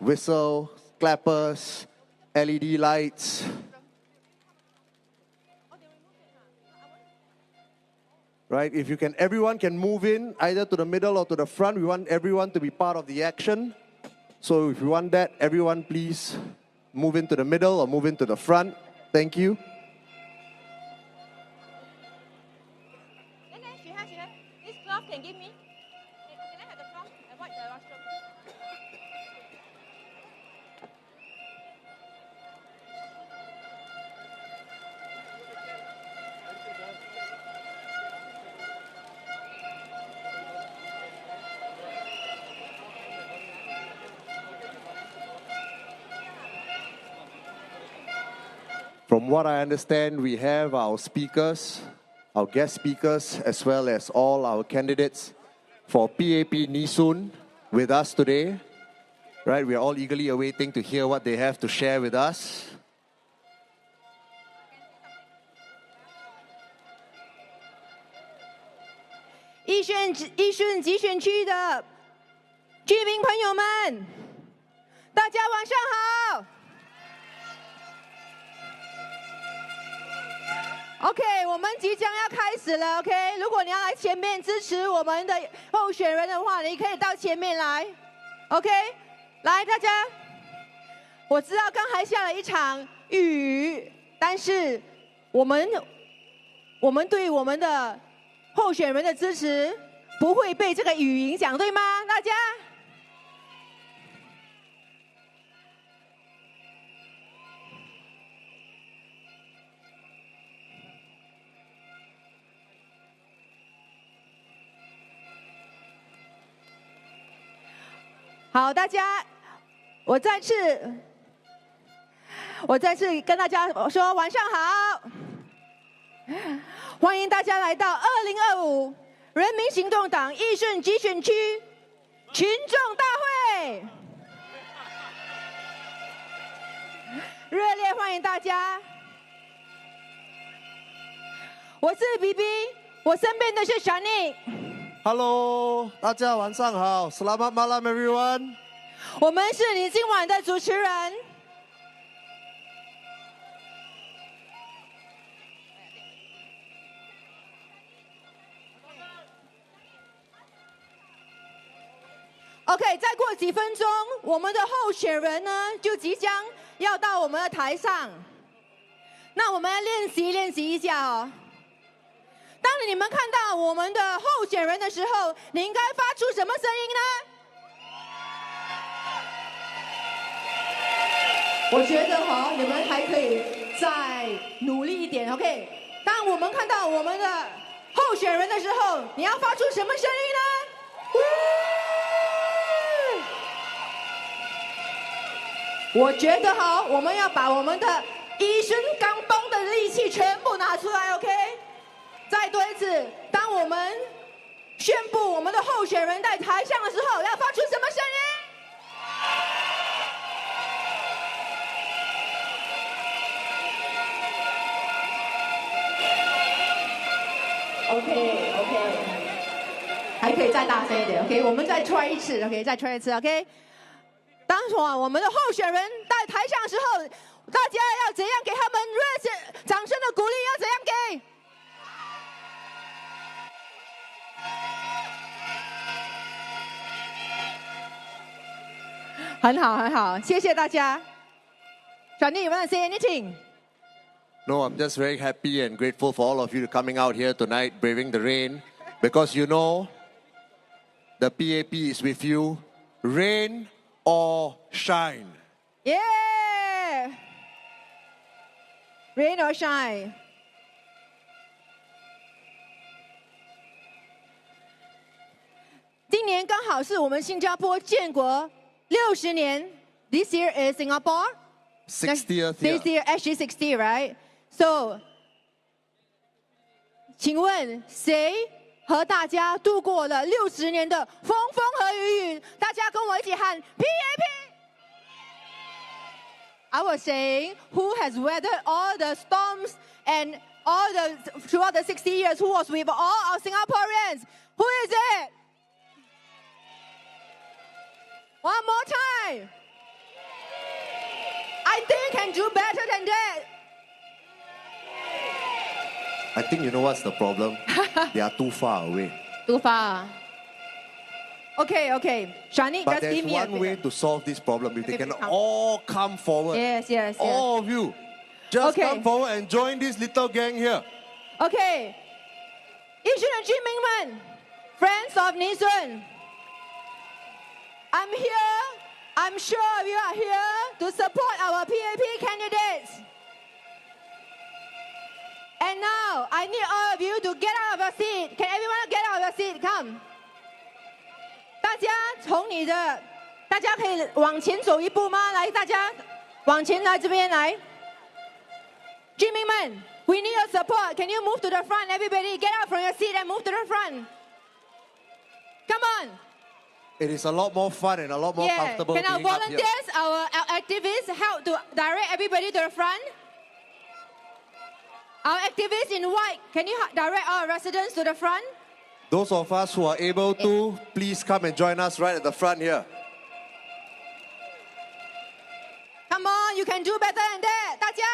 whistle, clappers, LED lights. Right, if you can, everyone can move in either to the middle or to the front. We want everyone to be part of the action. So if you want that, everyone please move into the middle or move into the front. Thank you. This cloth can give me. Can I have the cloth? I wipe the washroom. From what I understand, we have our speakers, our guest speakers, as well as all our candidates for PAP Nee Soon with us today. Right, we are all eagerly awaiting to hear what they have to share with us. Yishun 集选区的居民朋友们，大家晚上好。OK， 我们即将要开始了。OK， 如果你要来前面支持我们的候选人的话，你可以到前面来。OK， 来大家，我知道刚才下了一场雨，但是我们对我们的候选人的支持不会被这个雨影响，对吗？大家。好，大家，我再次跟大家说晚上好，欢迎大家来到2025人民行动党义顺集选区群众大会，热烈欢迎大家。我是 BB， 我身边的是 Shanmugam。Hello， 大家晚上好 ，Selamat malam everyone。我们是你今晚的主持人。OK， 再过几分钟，我们的候选人呢就即将要到我们的台上。那我们来练习一下哦。当你们看到我们的候选人的时候，你应该发出什么声音呢？我觉得你们还可以再努力一点 ，OK？ 当我们看到我们的候选人的时候，你要发出什么声音呢？我觉得我们要把我们的一身钢绷的力气全部拿出来 ，OK？ 再多一次，当我们宣布我们的候选人在台上的时候，要发出什么声音 ？OK， 还可以再大声一点 ，OK？ 我们再 try 一次 ，OK？ 再 try 一次 ，OK？ 当我们的候选人在台上的时候，大家要怎样给他们热烈掌声的鼓励？要怎样给？很好，谢谢大家。Johnny, you want to say anything? No, I'm just very happy and grateful for all of you coming out here tonight, braving the rain, because you know, the PAP is with you, rain or shine. Yeah! Rain or shine. 今年刚好是我们新加坡建国60年。This year is Singapore 60th year. This year actually 60, right? So, 请问谁和大家度过了60年的风风和雨雨？大家跟我一起喊 PAP。I was saying, who has weathered all the storms and throughout the 60 years? Who was with all our Singaporeans? Who is it? One more time. we can do better than that. I think you know what's the problem? They are too far away. Too far. Okay, okay. Shani, But just there's give me one way to solve this problem. If they can all come forward. Yes. All of you. Just Okay. come forward and join this little gang here. Okay. Yishun and Jinmingmen, friends of Nee Soon, I'm here. I'm sure you are here to support our PAP candidates. And now, I need all of you to get out of your seat. Can everyone get out of your seat? Come. 大家从你的，大家可以往前走一步吗？来，大家往前来这边来。Jinmingmen, we need your support. Can you move to the front? Everybody, get out from your seat and move to the front. Come on. It is a lot more fun and a lot more comfortable Can our being up here. volunteers, our activists help to direct everybody to the front? Our activists in white, can you direct our residents to the front? Those of us who are able to, please come and join us right at the front here. Come on, you can do better than that. 大家。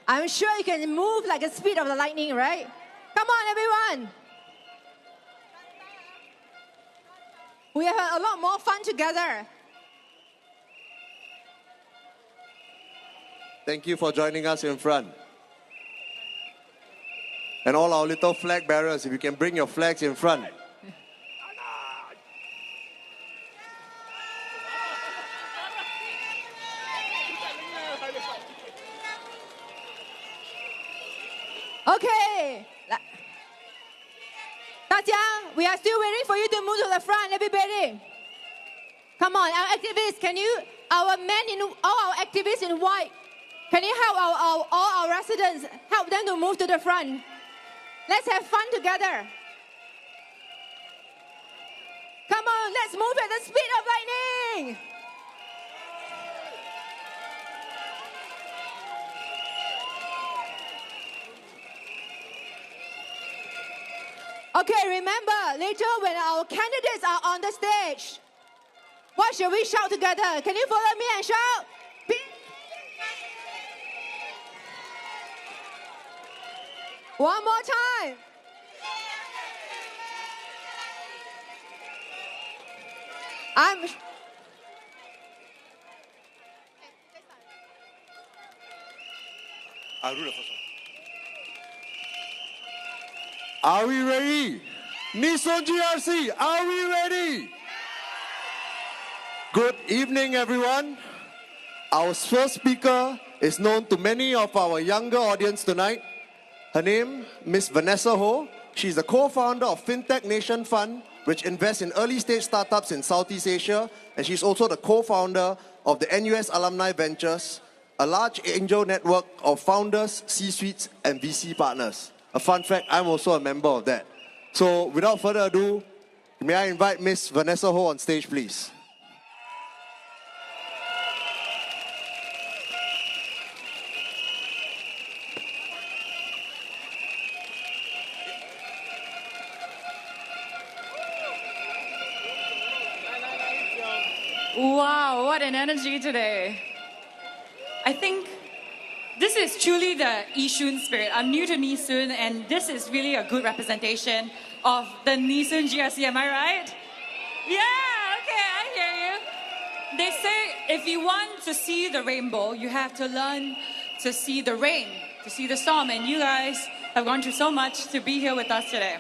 I'm sure you can move like the speed of the lightning, right? Come on, everyone. We have a lot more fun together. Thank you for joining us in front. And all our little flag bearers, if you can bring your flags in front. Okay. 大家, we are still waiting for you to move to the front, everybody. Come on, our activists, can you, all our activists in white, can you help all our residents, help them to move to the front? Let's have fun together. Come on, let's move at the speed of lightning. Okay, remember, later when our candidates are on the stage, what should we shout together? Can you follow me and shout? One more time. Are we ready? Nee Soon GRC, are we ready? Good evening, everyone. Our first speaker is known to many of our younger audience tonight. Her name, Miss Vanessa Ho. She's the co-founder of FinTech Nation Fund, which invests in early-stage startups in Southeast Asia. And she's also the co-founder of the NUS Alumni Ventures, a large angel network of founders, C-suites, and VC partners. A fun fact, I'm also a member of that. So without further ado, may I invite Miss Vanessa Ho on stage, please. Wow, what an energy today. I think this is truly the Yishun spirit. I'm new to Nee Soon, and this is really a good representation of the Nee Soon GRC. Am I right? Yeah, okay, I hear you. They say if you want to see the rainbow, you have to learn to see the rain, to see the storm. And you guys have gone through so much to be here with us today.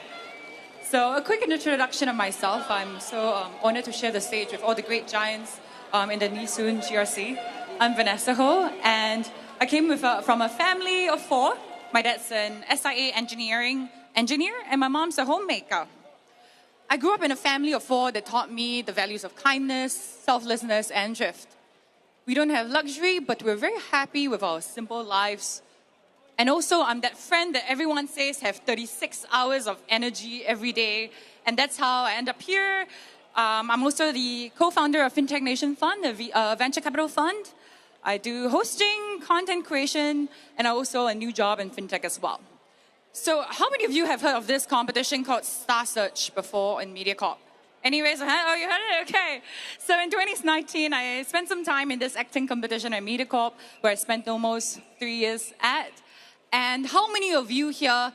So a quick introduction of myself. I'm so honored to share the stage with all the great giants in the Nee Soon GRC. I'm Vanessa Ho, and I came from a family of 4. My dad's an SIA engineer, and my mom's a homemaker. I grew up in a family of 4 that taught me the values of kindness, selflessness, and thrift. We don't have luxury, but we're very happy with our simple lives. And also, I'm that friend that everyone says have 36 hours of energy every day. And that's how I end up here. I'm also the co-founder of FinTech Nation Fund, a venture capital fund. I do hosting, content creation, and also a new job in FinTech as well. So how many of you have heard of this competition called Star Search before in MediaCorp? Any raise a hand? Oh, you heard it? Okay. So in 2019, I spent some time in this acting competition at MediaCorp, where I spent almost 3 years at. And how many of you here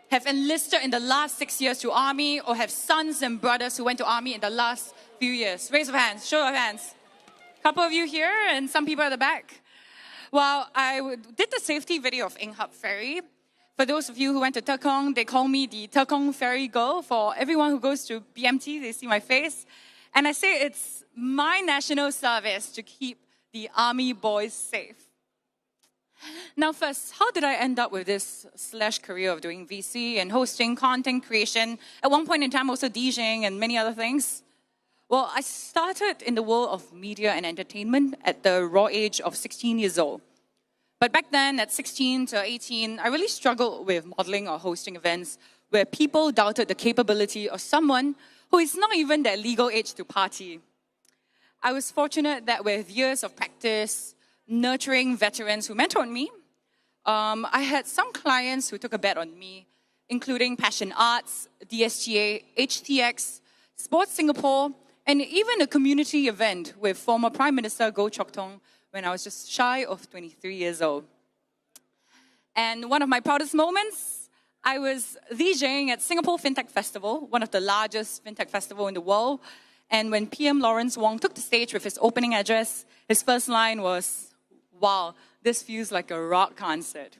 have enlisted in the last 6 years to Army, or have sons and brothers who went to Army in the last few years? Raise of hands, show of hands. A couple of you here and some people at the back. Well, I did the safety video of Ing Hub Ferry. For those of you who went to Tekong, they call me the Tekong Ferry Girl. For everyone who goes to BMT, they see my face. And I say it's my national service to keep the Army boys safe. Now first, how did I end up with this career of doing VC and hosting, content creation, at one point in time also DJing and many other things? Well, I started in the world of media and entertainment at the raw age of 16 years old. But back then, at 16 to 18, I really struggled with modeling or hosting events where people doubted the capability of someone who is not even that legal age to party. I was fortunate that with years of practice, nurturing veterans who mentored me, I had some clients who took a bet on me, including Passion Arts, DSTA, HTX, Sports Singapore, and even a community event with former Prime Minister Goh Chok Tong when I was just shy of 23 years old. And one of my proudest moments, I was DJing at Singapore FinTech Festival, one of the largest FinTech festival in the world. And when PM Lawrence Wong took the stage with his opening address, his first line was, "Wow, this feels like a rock concert."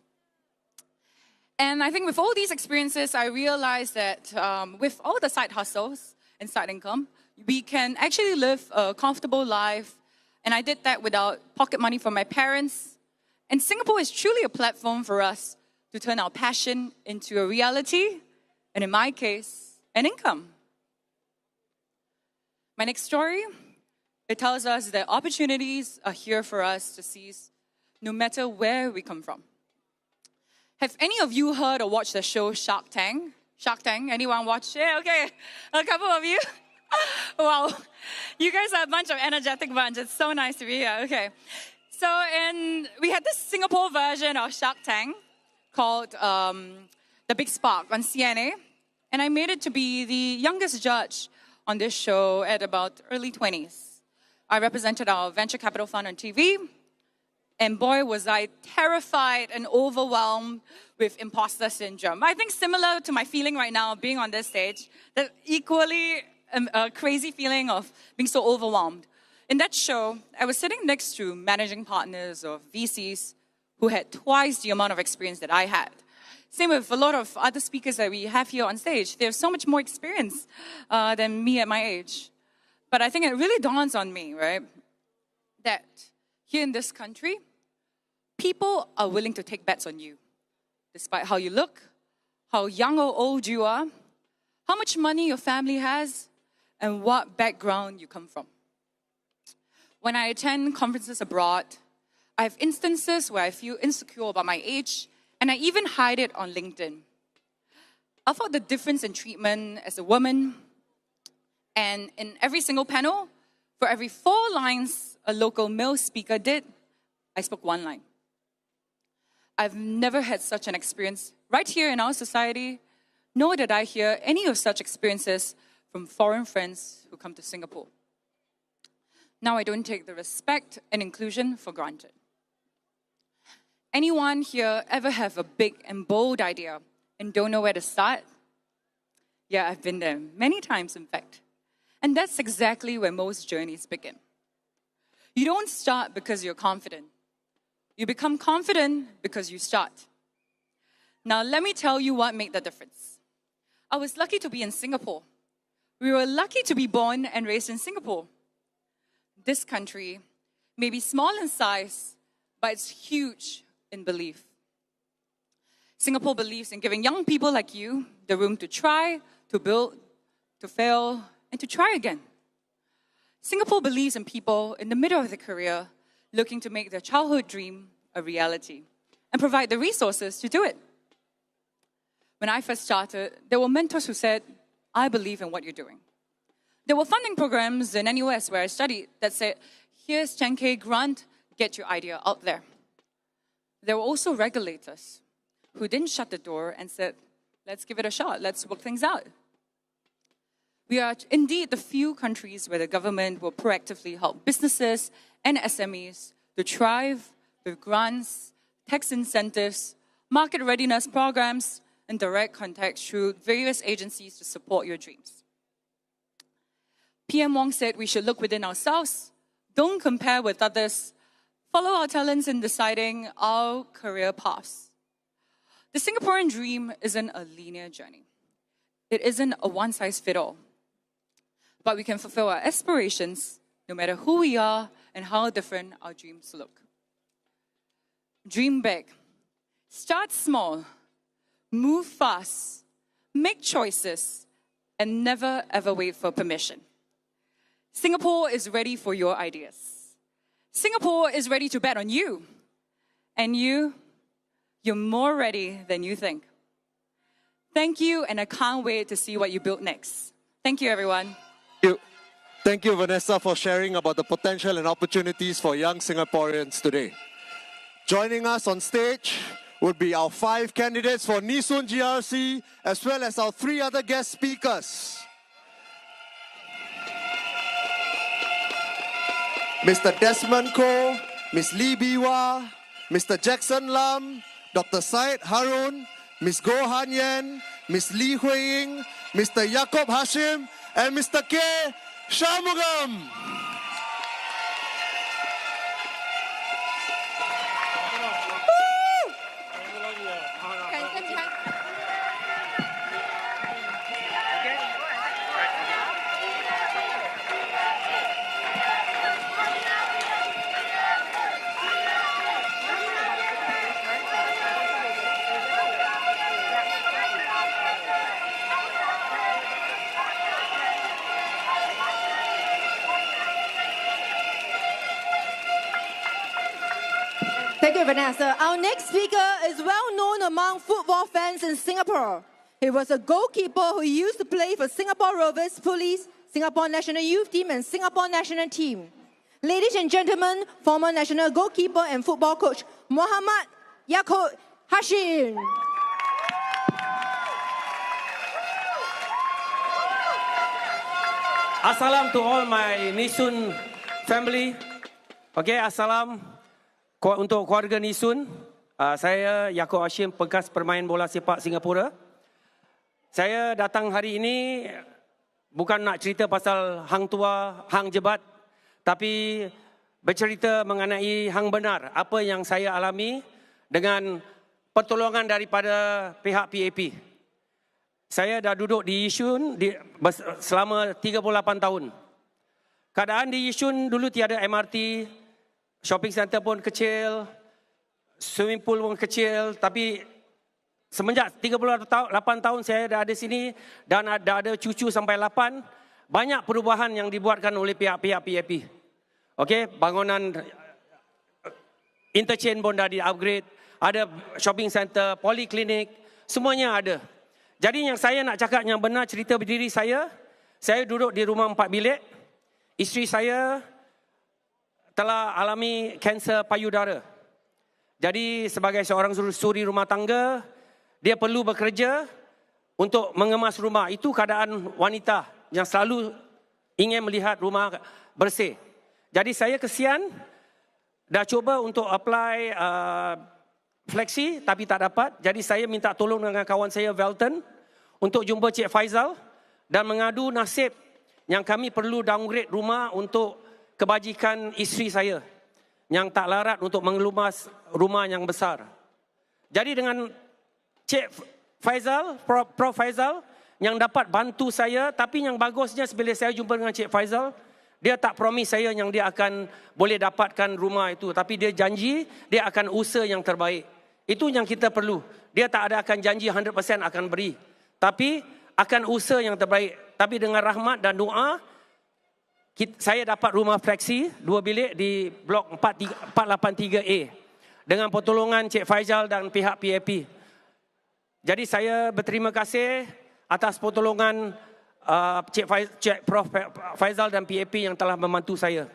And I think with all these experiences, I realized that with all the side hustles and side income, we can actually live a comfortable life. And I did that without pocket money from my parents. And Singapore is truly a platform for us to turn our passion into a reality, and in my case, an income. My next story, it tells us that opportunities are here for us to seize, no matter where we come from. Have any of you heard or watched the show Shark Tank? Shark Tank, anyone watch it? Okay, a couple of you. Wow, you guys are a bunch of energetic bunch. It's so nice to be here. Okay, so we had this Singapore version of Shark Tank called The Big Spark on CNA, and I made it to be the youngest judge on this show at about early 20s. I represented our venture capital fund on TV, and boy, was I terrified and overwhelmed with imposter syndrome. I think similar to my feeling right now being on this stage, that equally a crazy feeling of being so overwhelmed. In that show, I was sitting next to managing partners of VCs who had twice the amount of experience that I had. Same with a lot of other speakers that we have here on stage. They have so much more experience than me at my age. But I think it really dawns on me, right, that here in this country, people are willing to take bets on you, despite how you look, how young or old you are, how much money your family has, and what background you come from. When I attend conferences abroad, I have instances where I feel insecure about my age, and I even hide it on LinkedIn. I thought the difference in treatment as a woman, and in every single panel, for every 4 lines a local male speaker did, I spoke 1 line. I've never had such an experience right here in our society, nor did I hear any of such experiences from foreign friends who come to Singapore. Now I don't take the respect and inclusion for granted. Anyone here ever have a big and bold idea and don't know where to start? Yeah, I've been there many times, in fact. And that's exactly where most journeys begin. You don't start because you're confident. You become confident because you start. Now, let me tell you what made the difference. I was lucky to be in Singapore. We were lucky to be born and raised in Singapore. This country may be small in size, but it's huge in belief. Singapore believes in giving young people like you the room to try, to build, to fail, and to try again. Singapore believes in people in the middle of their career looking to make their childhood dream a reality and provide the resources to do it. When I first started, there were mentors who said, I believe in what you're doing. There were funding programs in NUS where I studied that said, here's 10K grant, get your idea out there. There were also regulators who didn't shut the door and said, let's give it a shot, let's work things out. We are indeed the few countries where the government will proactively help businesses and SMEs to thrive with grants, tax incentives, market readiness programs, and direct contact through various agencies to support your dreams. PM Wong said we should look within ourselves, don't compare with others, follow our talents in deciding our career paths. The Singaporean dream isn't a linear journey. It isn't a one-size-fits-all. But we can fulfill our aspirations no matter who we are and how different our dreams look. Dream big. Start small. Move fast. Make choices. And never ever wait for permission. Singapore is ready for your ideas. Singapore is ready to bet on you. And you're more ready than you think. Thank you, and I can't wait to see what you build next. Thank you, everyone. Thank you, Vanessa, for sharing about the potential and opportunities for young Singaporeans today. Joining us on stage would be our 5 candidates for Nee Soon GRC, as well as our 3 other guest speakers. Mr. Desmond Koh, Ms. Lee Biwa, Mr. Jackson Lam, Dr. Syed Harun, Ms. Goh Hanyen, Ms. Lee Hui-Hing, Mr. Yaakob Hashim, and Mr. K. Shanmugam. Thank you, Vanessa. Our next speaker is well known among football fans in Singapore. He was a goalkeeper who used to play for Singapore Rovers, Police, Singapore National Youth Team, and Singapore National Team. Ladies and gentlemen, former national goalkeeper and football coach Muhammad Yaakob Hashim. Assalam to all my Nee Soon family. Okay, assalam untuk keluarga Nee Soon. Saya Yaakob Hashim, bekas pemain bola sepak Singapura. Saya datang hari ini bukan nak cerita pasal hang tua, hang jebat, tapi bercerita mengenai hang benar, apa yang saya alami dengan pertolongan daripada pihak PAP. Saya dah duduk di Yishun selama 38 tahun. Keadaan di Yishun dulu tiada MRT, shopping center pun kecil, swimming pool pun kecil, tapi semenjak 38 tahun saya dah ada sini dan dah ada cucu sampai 8, banyak perubahan yang dibuatkan oleh pihak-pihak PAP. Okey, bangunan interchange pun dah di-upgrade, ada shopping center, poliklinik, semuanya ada. Jadi yang saya nak cakap yang benar cerita berdiri saya duduk di rumah 4 bilik. Isteri saya telah alami kanser payudara. Jadi sebagai seorang suri rumah tangga, dia perlu bekerja untuk mengemas rumah. Itu keadaan wanita yang selalu ingin melihat rumah bersih. Jadi saya kesian, dah cuba untuk apply fleksi tapi tak dapat. Jadi saya minta tolong dengan kawan saya Velton untuk jumpa Cik Faizal dan mengadu nasib yang kami perlu downgrade rumah untuk kebajikan isteri saya yang tak larat untuk mengelumas rumah yang besar. Jadi dengan Cik Faizal, Prof Faizal yang dapat bantu saya, tapi yang bagusnya bila saya jumpa dengan Cik Faizal, dia tak promise saya yang dia akan boleh dapatkan rumah itu, tapi dia janji dia akan usaha yang terbaik. Itu yang kita perlu. Dia tak ada akan janji 100% akan beri, tapi akan usaha yang terbaik. Tapi dengan rahmat dan doa, saya dapat rumah fleksi 2 bilik di blok 483A dengan pertolongan Cik Faizal dan pihak PAP. Jadi saya berterima kasih atas pertolongan Cik Prof Faizal dan PAP yang telah membantu saya.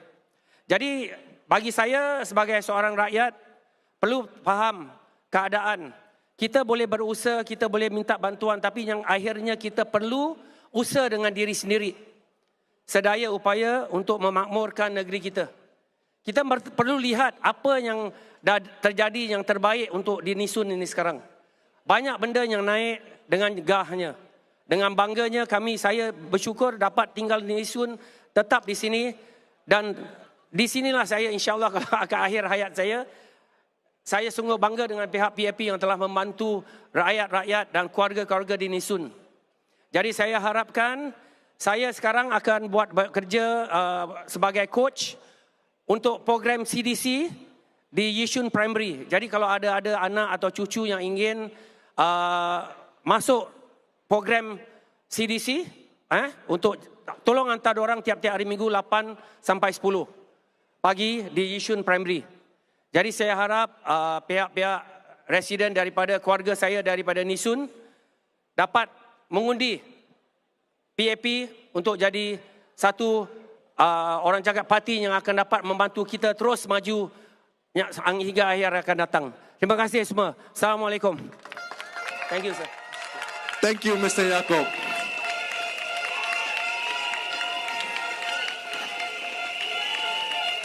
Jadi bagi saya sebagai seorang rakyat perlu faham keadaan kita boleh berusaha, kita boleh minta bantuan, tapi yang akhirnya kita perlu usaha dengan diri sendiri. Sedaya upaya untuk memakmurkan negeri kita. Kita perlu lihat apa yang dah terjadi yang terbaik untuk di Nee Soon ini sekarang. Banyak benda yang naik dengan gahnya. Dengan bangganya saya bersyukur dapat tinggal di Nee Soon, tetap di sini. Dan di sinilah saya insyaAllah akan akhir hayat saya sungguh bangga dengan pihak PAP yang telah membantu rakyat-rakyat dan keluarga-keluarga di Nee Soon. Jadi saya harapkan saya sekarang akan buat kerja sebagai coach untuk program CDC di Yishun Primary. Jadi kalau ada anak atau cucu yang ingin masuk program CDC, untuk tolong hantar orang tiap-tiap hari Minggu 8 sampai 10 pagi di Yishun Primary. Jadi saya harap pihak-pihak residen daripada keluarga saya daripada Nee Soon dapat mengundi PAP untuk jadi satu orang jagat parti yang akan dapat membantu kita terus maju hingga akhir akan datang. Terima kasih semua. Assalamualaikum. Thank you, sir. Thank you, Mr. Yaakob.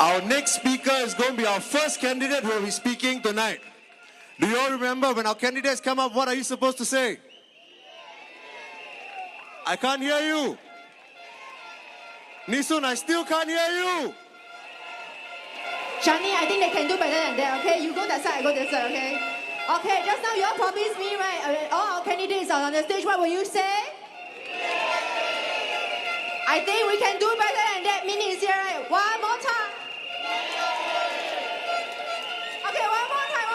Our next speaker is going to be our first candidate who will be speaking tonight. Do you all remember when our candidates come up, what are you supposed to say? I can't hear you. Nee Soon, I still can't hear you. Shani, I think they can do better than that, okay? You go that side, I go this side, okay? Okay, just now you all promised me, right? All our candidates are on the stage. What will you say? I think we can do better than that. Minnie is here, right? One more time. Okay, one more time.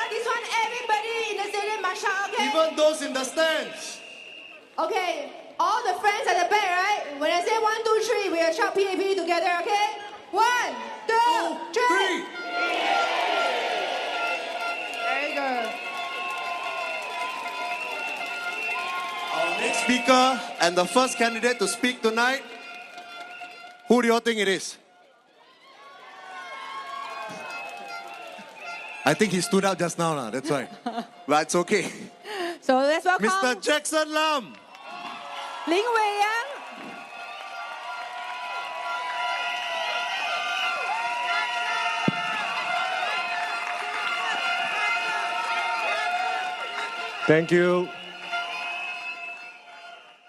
This one, everybody in the stadium must shout, okay? Even those in the stands. Okay, all the friends at the back, right? When I say 1, 2, 3, we will shout PAP together, okay? 1, 2, 3. Very good. Our next speaker and the first candidate to speak tonight, who do you all think it is? I think he stood out just now, that's why. But it's okay. So let's welcome Mr. Jackson Lam. Lin Wei-Yang. Thank you.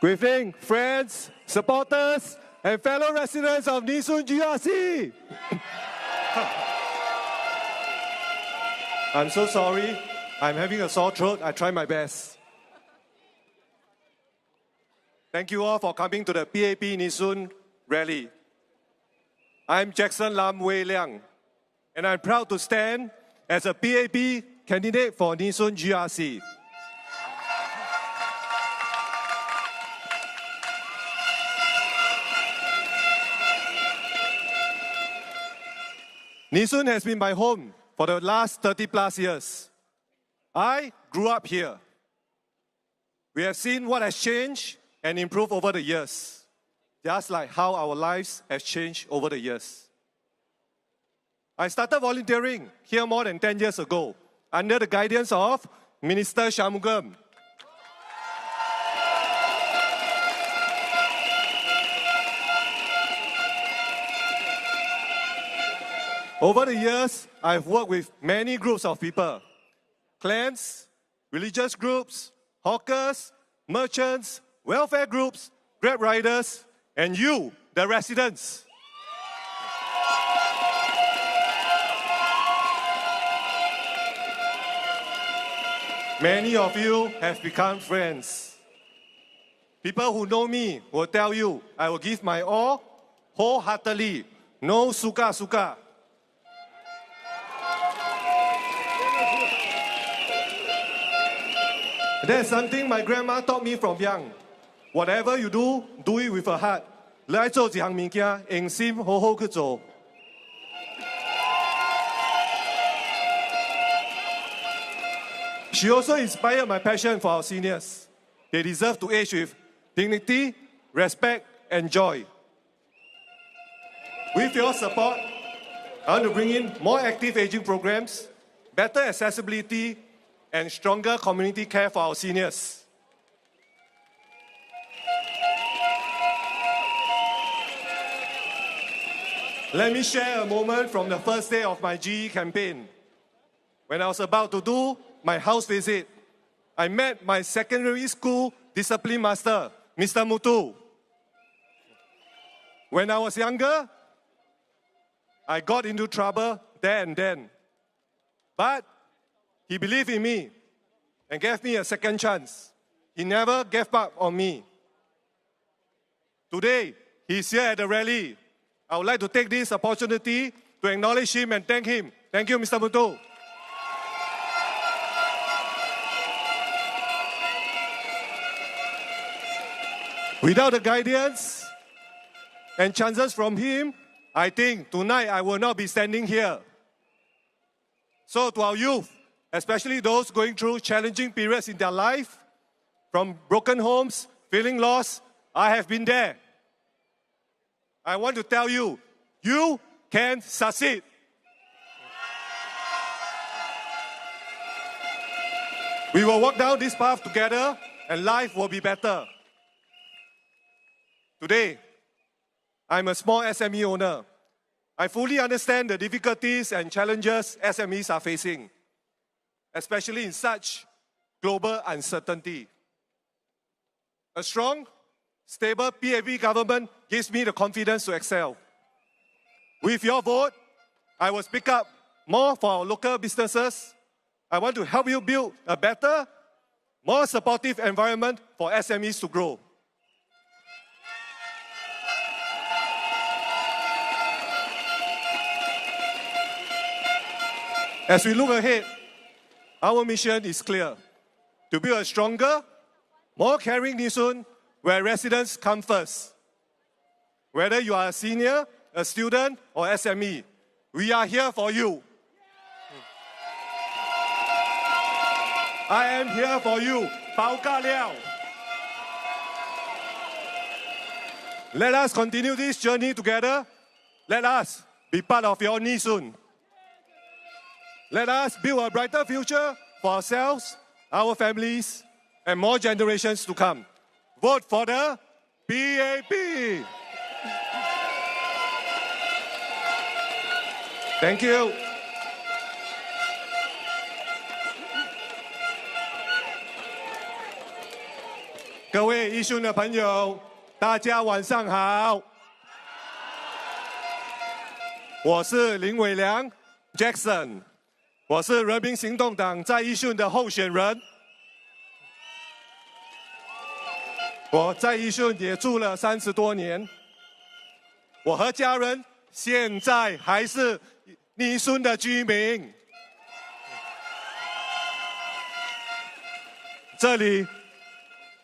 Good evening, friends, supporters, and fellow residents of Nee Soon GRC. I'm so sorry. I'm having a sore throat. I try my best. Thank you all for coming to the PAP Nee Soon rally. I'm Jackson Lam Wei Liang, and I'm proud to stand as a PAP candidate for Nee Soon GRC. Nee Soon has been my home for the last 30 plus years. I grew up here. We have seen what has changed and improved over the years, just like how our lives have changed over the years. I started volunteering here more than 10 years ago under the guidance of Minister Shanmugam. Over the years, I've worked with many groups of people: clans, religious groups, hawkers, merchants, welfare groups, Grab riders, and you, the residents. Many of you have become friends. People who know me will tell you I will give my all wholeheartedly, no suka-suka. That's something my grandma taught me from young. Whatever you do, do it with a heart. 你愛做一項物件，用心好好去做。She also inspired my passion for our seniors. They deserve to age with dignity, respect, and joy. With your support, I want to bring in more active aging programs, better accessibility, and stronger community care for our seniors. Let me share a moment from the first day of my GE campaign. When I was about to do my house visit, I met my secondary school discipline master, Mr. Mutu. When I was younger, I got into trouble there and then. But he believed in me and gave me a second chance. He never gave up on me. Today, he's here at the rally. I would like to take this opportunity to acknowledge him and thank him. Thank you, Mr. Mutu. Without the guidance and chances from him, I think tonight I will not be standing here. So to our youth, especially those going through challenging periods in their life, from broken homes, feeling lost, I have been there. I want to tell you, you can succeed. We will walk down this path together and life will be better. Today, I'm a small SME owner. I fully understand the difficulties and challenges SMEs are facing, especially in such global uncertainty. A strong, stable PAP government gives me the confidence to excel. With your vote, I will speak up more for our local businesses. I want to help you build a better, more supportive environment for SMEs to grow. As we look ahead, our mission is clear: to build a stronger, more caring Nee Soon where residents come first. Whether you are a senior, a student, or SME, we are here for you. I am here for you, Bao Ka Liao. Let us continue this journey together. Let us be part of your Nee Soon. Let us build a brighter future for ourselves, our families, and more generations to come. Vote for the PAP. Thank you. 各位义兄的朋友，大家晚上好。我是林伟良 Jackson， 我是人民行动党在义顺的候选人。我在义顺也住了30多年，我和家人现在还是Nee Soon的居民。这里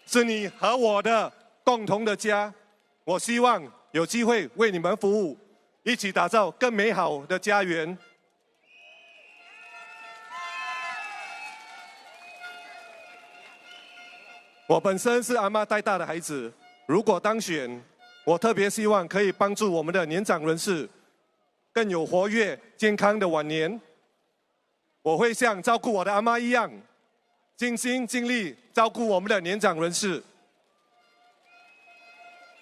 是你和我的共同的家，我希望有机会为你们服务，一起打造更美好的家园。我本身是阿嬷带大的孩子，如果当选，我特别希望可以帮助我们的年长人士更有活跃、健康的晚年。我会像照顾我的阿嬷一样，尽心尽力照顾我们的年长人士。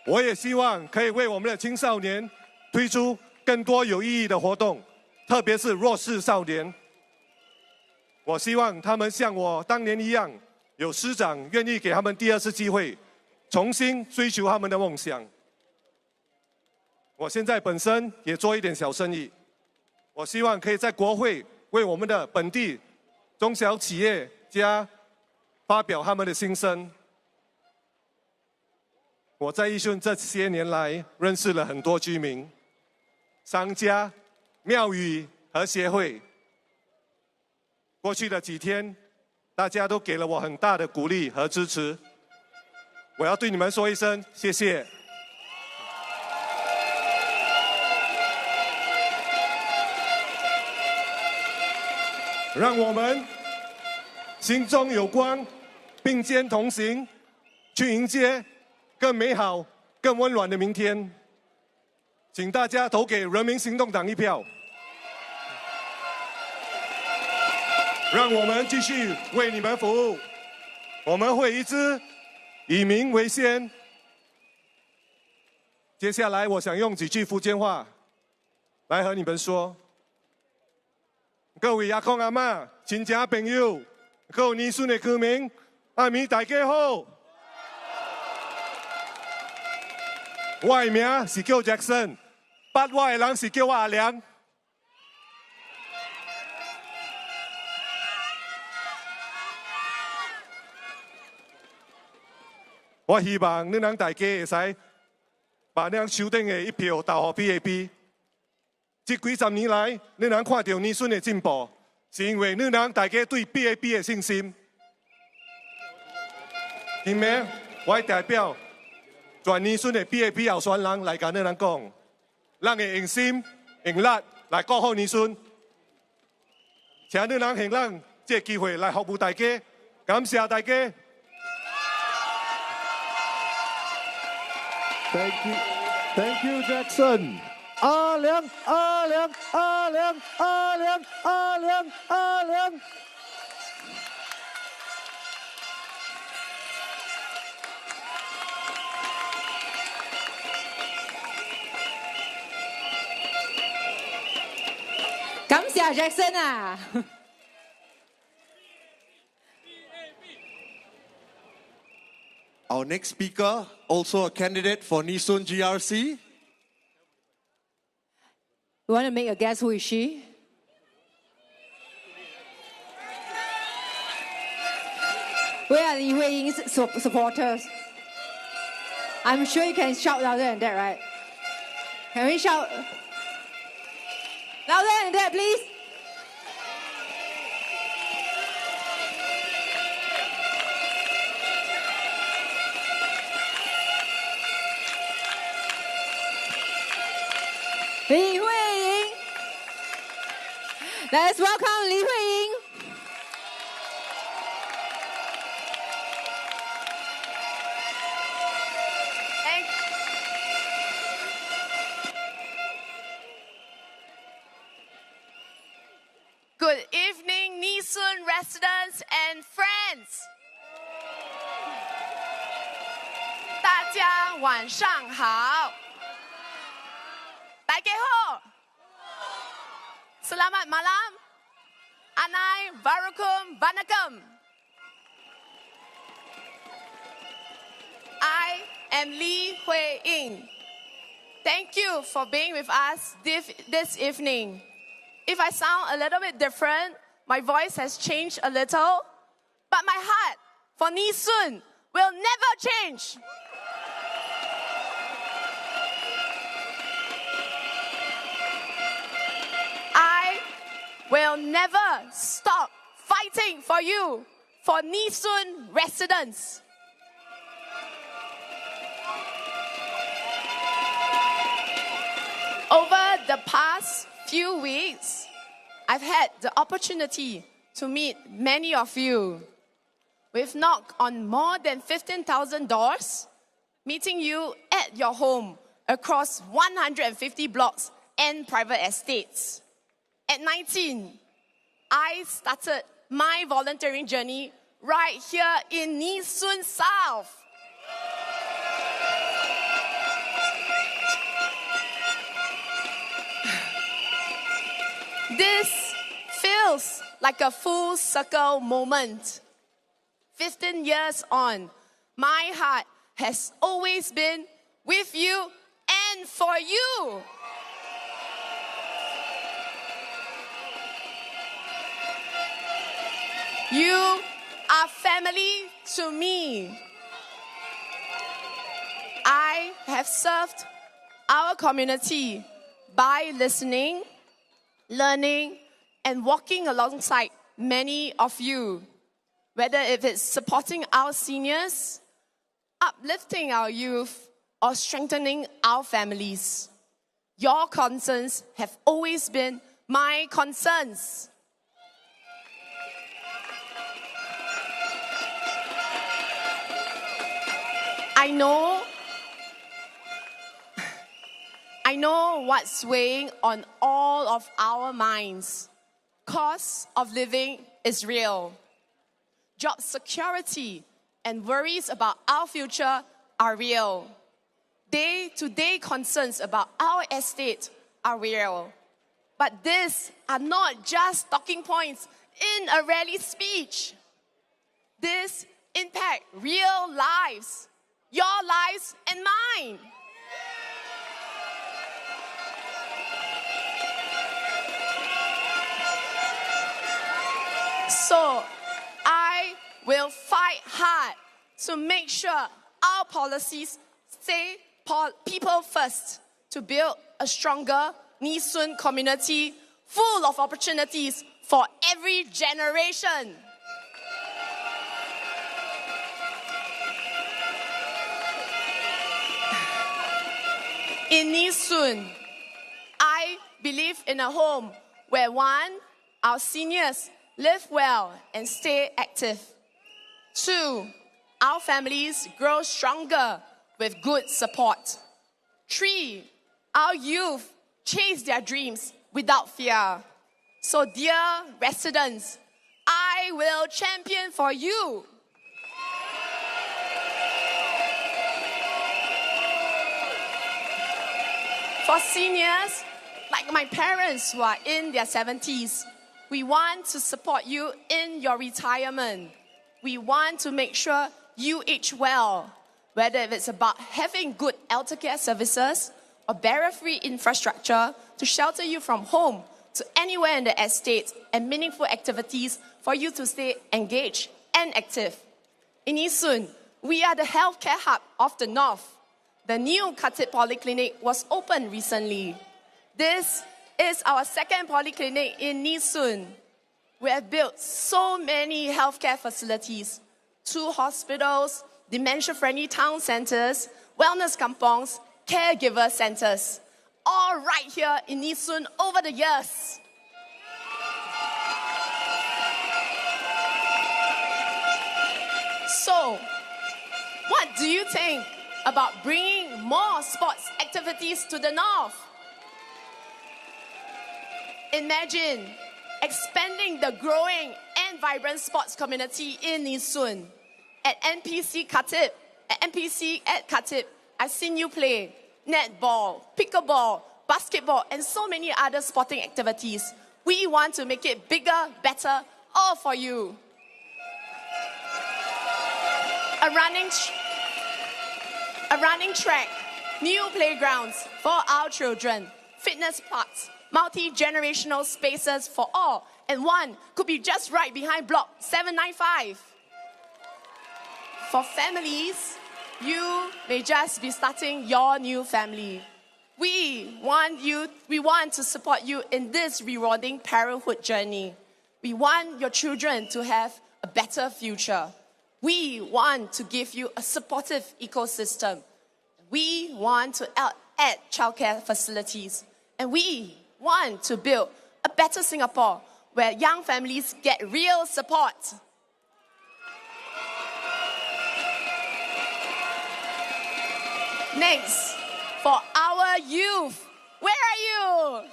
我也希望可以为我们的青少年推出更多有意义的活动，特别是弱势少年。我希望他们像我当年一样，有师长愿意给他们第二次机会，重新追求他们的梦想。我现在本身也做一点小生意，我希望可以在国会为我们的本地中小企业家发表他们的心声。我在义顺这些年来认识了很多居民、商家、庙宇和协会。过去的几天，大家都给了我很大的鼓励和支持，我要对你们说一声谢谢。让我们心中有光，并肩同行，去迎接更美好、更温暖的明天。请大家投给人民行动党一票。让我们继续为你们服务。我们会一直以民为先。接下来，我想用几句福建话来和你们说。各位阿公阿嬷、亲戚朋友、各位尼顺的居民，阿弥大家好。我的名是叫 Jackson， 捌我的人是叫我阿良。我希望你们大家会使把你们手顶的一票投给 PAP。这几十年来，你们看到尼顺的进步，是因为你们大家对 PAP 的信心。今暝我代表全尼顺的 PAP 候选人来跟你们讲，咱会用心用力来顾好尼顺，请你们用咱这个机会来服务大家，感谢大家。Thank you, Jackson. 阿良，阿良，阿良，阿良，阿良，阿良。感谢 Jackson 啊！ Our next speaker, also a candidate for Nee Soon GRC. You want to make a guess who is she? Where are Li Hui-Hing's supporters? I'm sure you can shout louder than that, right? Can we shout louder than that, please? Li Hui-Hing. Let's welcome Li Hui-Hing. Good evening, Nee Soon residents and friends. 大家晚上好。大家好。Selamat malam. Anai Varukum Vanakam. I am Li Hui-Hing. Thank you for being with us this evening. If I sound a little bit different, my voice has changed a little, but my heart for Nee Soon will never change. I will never stop fighting for you, for Nee Soon residents. Over the past few weeks, I've had the opportunity to meet many of you. We've knocked on more than 15,000 doors, meeting you at your home across 150 blocks and private estates. At 19, I started my volunteering journey right here in Nee Soon South. This feels like a full circle moment. 15 years on, my heart has always been with you and for you. You are family to me. I have served our community by listening, learning, and walking alongside many of you, whether if it's supporting our seniors, uplifting our youth, or strengthening our families. Your concerns have always been my concerns. I know what's weighing on all of our minds. Cost of living is real. Job security and worries about our future are real. Day-to-day concerns about our estate are real. But these are not just talking points in a rally speech. This impact real lives, your lives and mine. So I will fight hard to make sure our policies say people first, to build a stronger Nee Soon community full of opportunities for every generation. In Nee Soon, I believe in a home where one, our seniors live well and stay active. Two, our families grow stronger with good support. Three, our youth chase their dreams without fear. So dear residents, I will champion for you. For seniors, like my parents who are in their 70s, we want to support you in your retirement. We want to make sure you age well, whether it's about having good elder care services or barrier-free infrastructure to shelter you from home to anywhere in the estate and meaningful activities for you to stay engaged and active. In Yishun, we are the healthcare hub of the North. The new Khatib Polyclinic was opened recently. This is our second polyclinic in Nee Soon. We have built so many healthcare facilities, 2 hospitals, dementia-friendly town centers, wellness kampongs, caregiver centers, all right here in Nee Soon over the years. So, what do you think about bringing more sports activities to the North? Imagine expanding the growing and vibrant sports community in Nee Soon. At NPC at Khatib, I've seen you play netball, pickleball, basketball, and so many other sporting activities. We want to make it bigger, better, all for you. A running track, new playgrounds for our children, fitness parks, multi-generational spaces for all, and one could be just right behind block 795. For families, you may just be starting your new family. We want to support you in this rewarding parenthood journey. We want your children to have a better future. We want to give you a supportive ecosystem. We want to add childcare facilities. And we want to build a better Singapore where young families get real support. Next, for our youth. Where are you?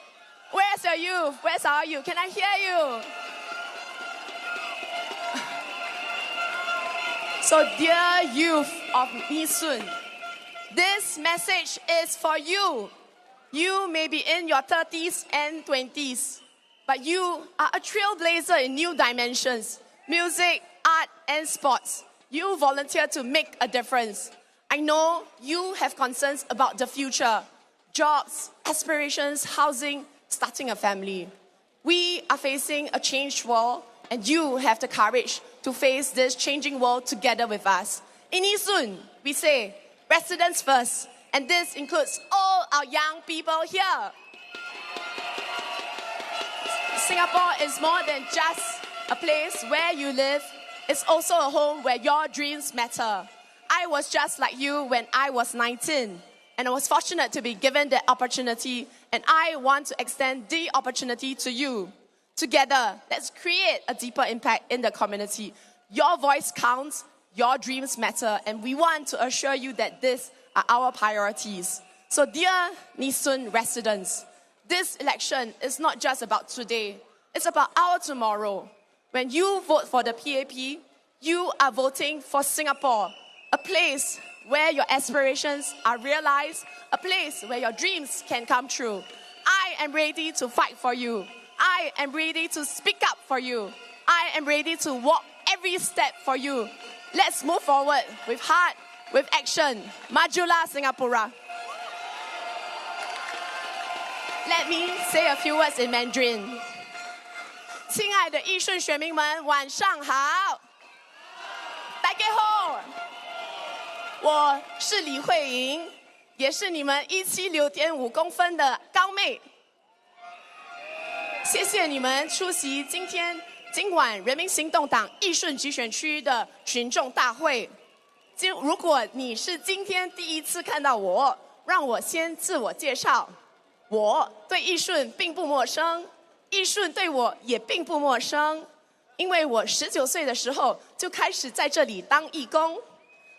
Where's your youth? Where's our youth? Can I hear you? So dear youth of Nee Soon, this message is for you. You may be in your 30s and 20s, but you are a trailblazer in new dimensions, music, art, and sports. You volunteer to make a difference. I know you have concerns about the future, jobs, aspirations, housing, starting a family. We are facing a changed world, and you have the courage to face this changing world together with us. In Nee Soon, we say, residents first, and this includes all our young people here. Singapore is more than just a place where you live. It's also a home where your dreams matter. I was just like you when I was 19, and I was fortunate to be given that opportunity, and I want to extend the opportunity to you. Together, let's create a deeper impact in the community. Your voice counts, your dreams matter, and we want to assure you that these are our priorities. So dear Nee Soon residents, this election is not just about today, it's about our tomorrow. When you vote for the PAP, you are voting for Singapore, a place where your aspirations are realized, a place where your dreams can come true. I am ready to fight for you. I am ready to speak up for you. I am ready to walk every step for you. Let's move forward with heart, with action. Majulah Singapura. Let me say a few words in Mandarin. 亲爱的义顺选民们，晚上好。大家好，我是李慧莹，也是你们176.5公分的高妹。谢谢你们出席今晚人民行动党义顺集选区的群众大会。如果你是今天第一次看到我，让我先自我介绍。我对义顺并不陌生。义顺对我也并不陌生，因为我19岁的时候就开始在这里当义工。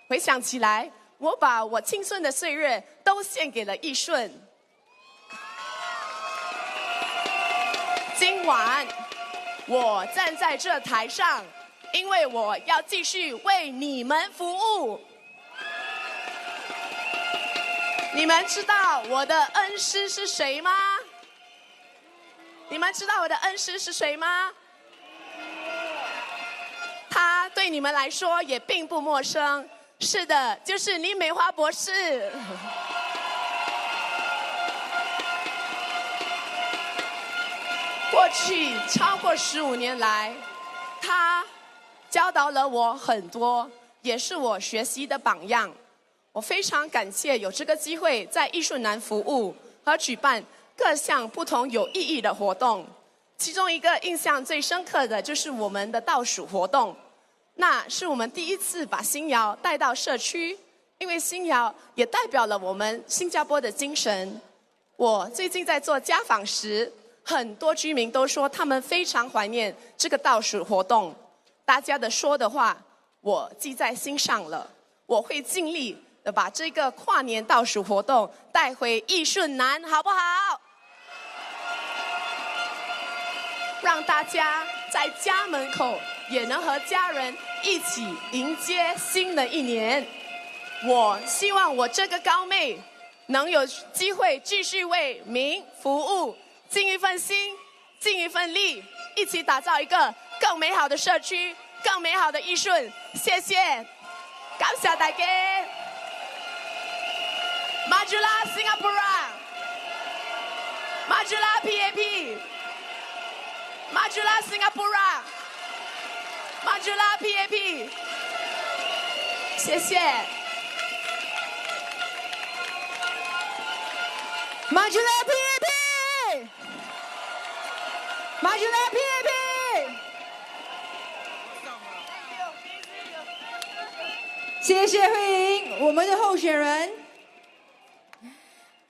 回想起来，我把我青春的岁月都献给了义顺。今晚我站在这台上，因为我要继续为你们服务。你们知道我的恩师是谁吗？你们知道我的恩师是谁吗？他对你们来说也并不陌生。是的，就是倪美华博士。过去超过15年来，他教导了我很多，也是我学习的榜样。我非常感谢有这个机会在义顺南服务和举办各项不同有意义的活动，其中一个印象最深刻的就是我们的倒数活动。那是我们第一次把新谣带到社区，因为新谣也代表了我们新加坡的精神。我最近在做家访时，很多居民都说他们非常怀念这个倒数活动。大家的说的话，我记在心上了。我会尽力的把这个跨年倒数活动带回义顺南，好不好？让大家在家门口也能和家人一起迎接新的一年。我希望我这个高妹能有机会继续为民服务，尽一份心，尽一份力，一起打造一个更美好的社区，更美好的义顺。谢谢，感谢大家。Majulah Singapura, Majulah PAP, Majulah Singapura, Majulah PAP。谢谢。Majulah PAP， Majulah PAP。谢谢慧莹，我们的候选人。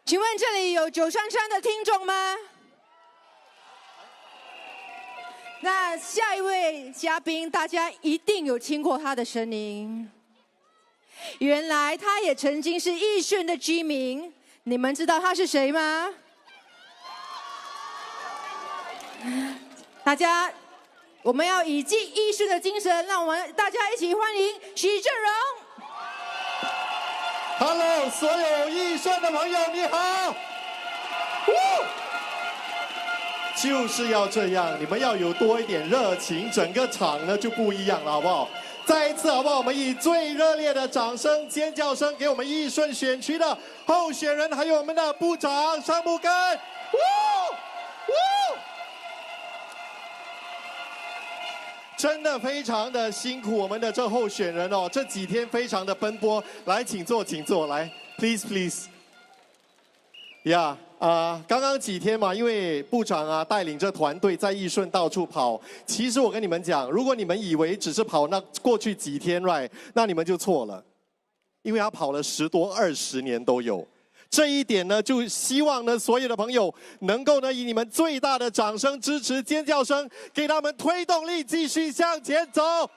请问这里有9山的听众吗？那下一位嘉宾，大家一定有听过他的声音。原来他也曾经是义顺的居民，你们知道他是谁吗？大家，我们要以继义顺的精神，让我们大家一起欢迎许正荣。Hello， 所有义顺的朋友，你好！就是要这样，你们要有多一点热情，整个场呢就不一样了，好不好？再一次，好不好？我们以最热烈的掌声、尖叫声，给我们义顺选区的候选人，还有我们的部长Shanmugam。真的非常的辛苦，我们的这候选人哦，这几天非常的奔波。来，请坐，请坐，来 ，please please。呀，刚刚几天嘛，因为部长啊带领着团队在义顺到处跑。其实我跟你们讲，如果你们以为只是跑那过去几天 ，right， 那你们就错了，因为他跑了10多20年都有。这一点呢，就希望呢，所有的朋友能够呢，以你们最大的掌声、支持、尖叫声，给他们推动力，继续向前走。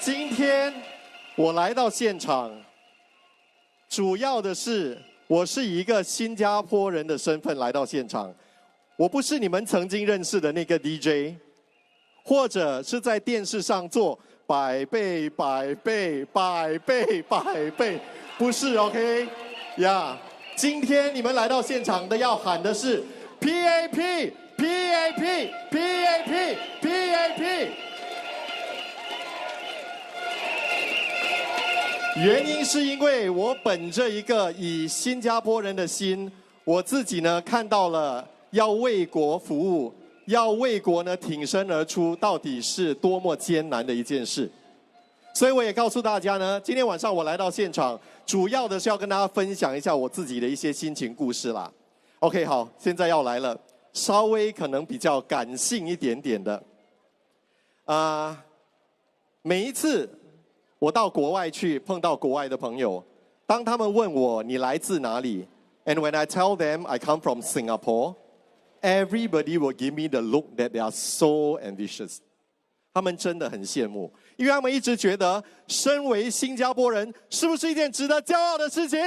今天我来到现场，主要的是我是以一个新加坡人的身份来到现场，我不是你们曾经认识的那个 DJ， 或者是在电视上做100倍、100倍、100倍、100倍，不是 OK 呀、今天你们来到现场的要喊的是 PAP PAP PAP PAP。原因是因为我本着一个以新加坡人的心，我自己呢看到了要为国服务，要为国呢挺身而出，到底是多么艰难的一件事。所以我也告诉大家呢，今天晚上我来到现场，主要的是要跟大家分享一下我自己的一些心情故事啦。OK， 好，现在要来了，稍微可能比较感性一点点的。每一次我到国外去碰到国外的朋友，当他们问我你来自哪里 ，and when I tell them I come from Singapore, everybody will give me the look that they are so ambitious。他们真的很羡慕，因为他们一直觉得身为新加坡人是不是一件值得骄傲的事情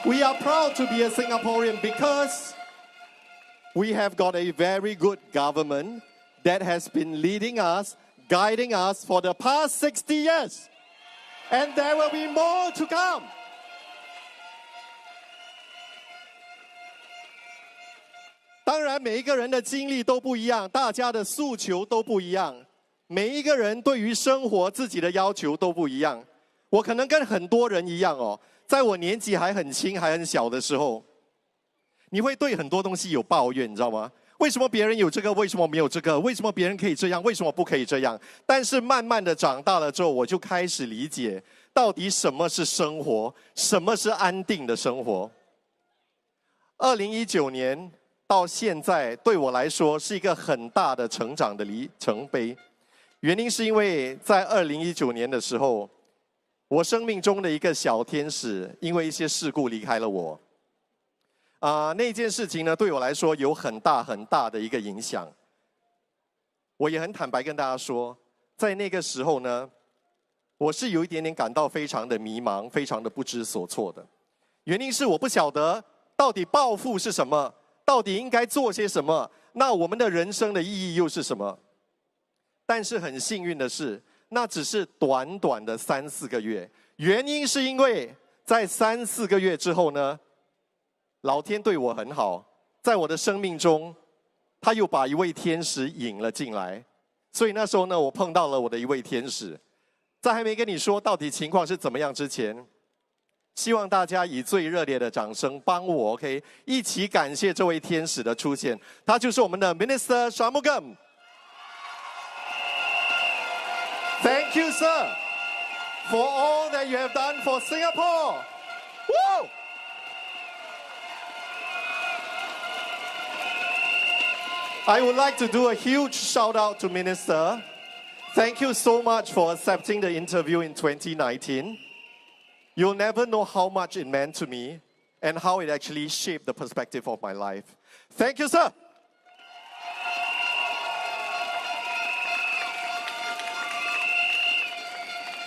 ？We are proud to be a Singaporean because we have got a very good government that has been leading us, guiding us for the past 60 years. And there will be more to come. 当然，每一个人的经历都不一样，大家的诉求都不一样，每一个人对于生活自己的要求都不一样。我可能跟很多人一样哦，在我年纪还很轻、还很小的时候，你会对很多东西有抱怨，你知道吗？为什么别人有这个，为什么没有这个？为什么别人可以这样，为什么不可以这样？但是慢慢的长大了之后，我就开始理解，到底什么是生活，什么是安定的生活。2019年到现在，对我来说是一个很大的成长的里程碑。原因是因为在2019年的时候，我生命中的一个小天使，因为一些事故离开了我。那件事情呢，对我来说有很大很大的一个影响。我也很坦白跟大家说，在那个时候呢，我是有一点点感到非常的迷茫，非常的不知所措的。原因是我不晓得到底抱负是什么，到底应该做些什么，那我们的人生的意义又是什么？但是很幸运的是，那只是短短的3、4个月。原因是因为在3、4个月之后呢，老天对我很好，在我的生命中，他又把一位天使引了进来。所以那时候呢，我碰到了我的一位天使。在还没跟你说到底情况是怎么样之前，希望大家以最热烈的掌声帮我 ，OK， 一起感谢这位天使的出现。他就是我们的 Minister Shanmugam。Thank you, sir, for all that you have done for Singapore. Woo! I would like to do a huge shout out to Minister. Thank you so much for accepting the interview in 2019. You'll never know how much it meant to me and how it actually shaped the perspective of my life. Thank you, sir.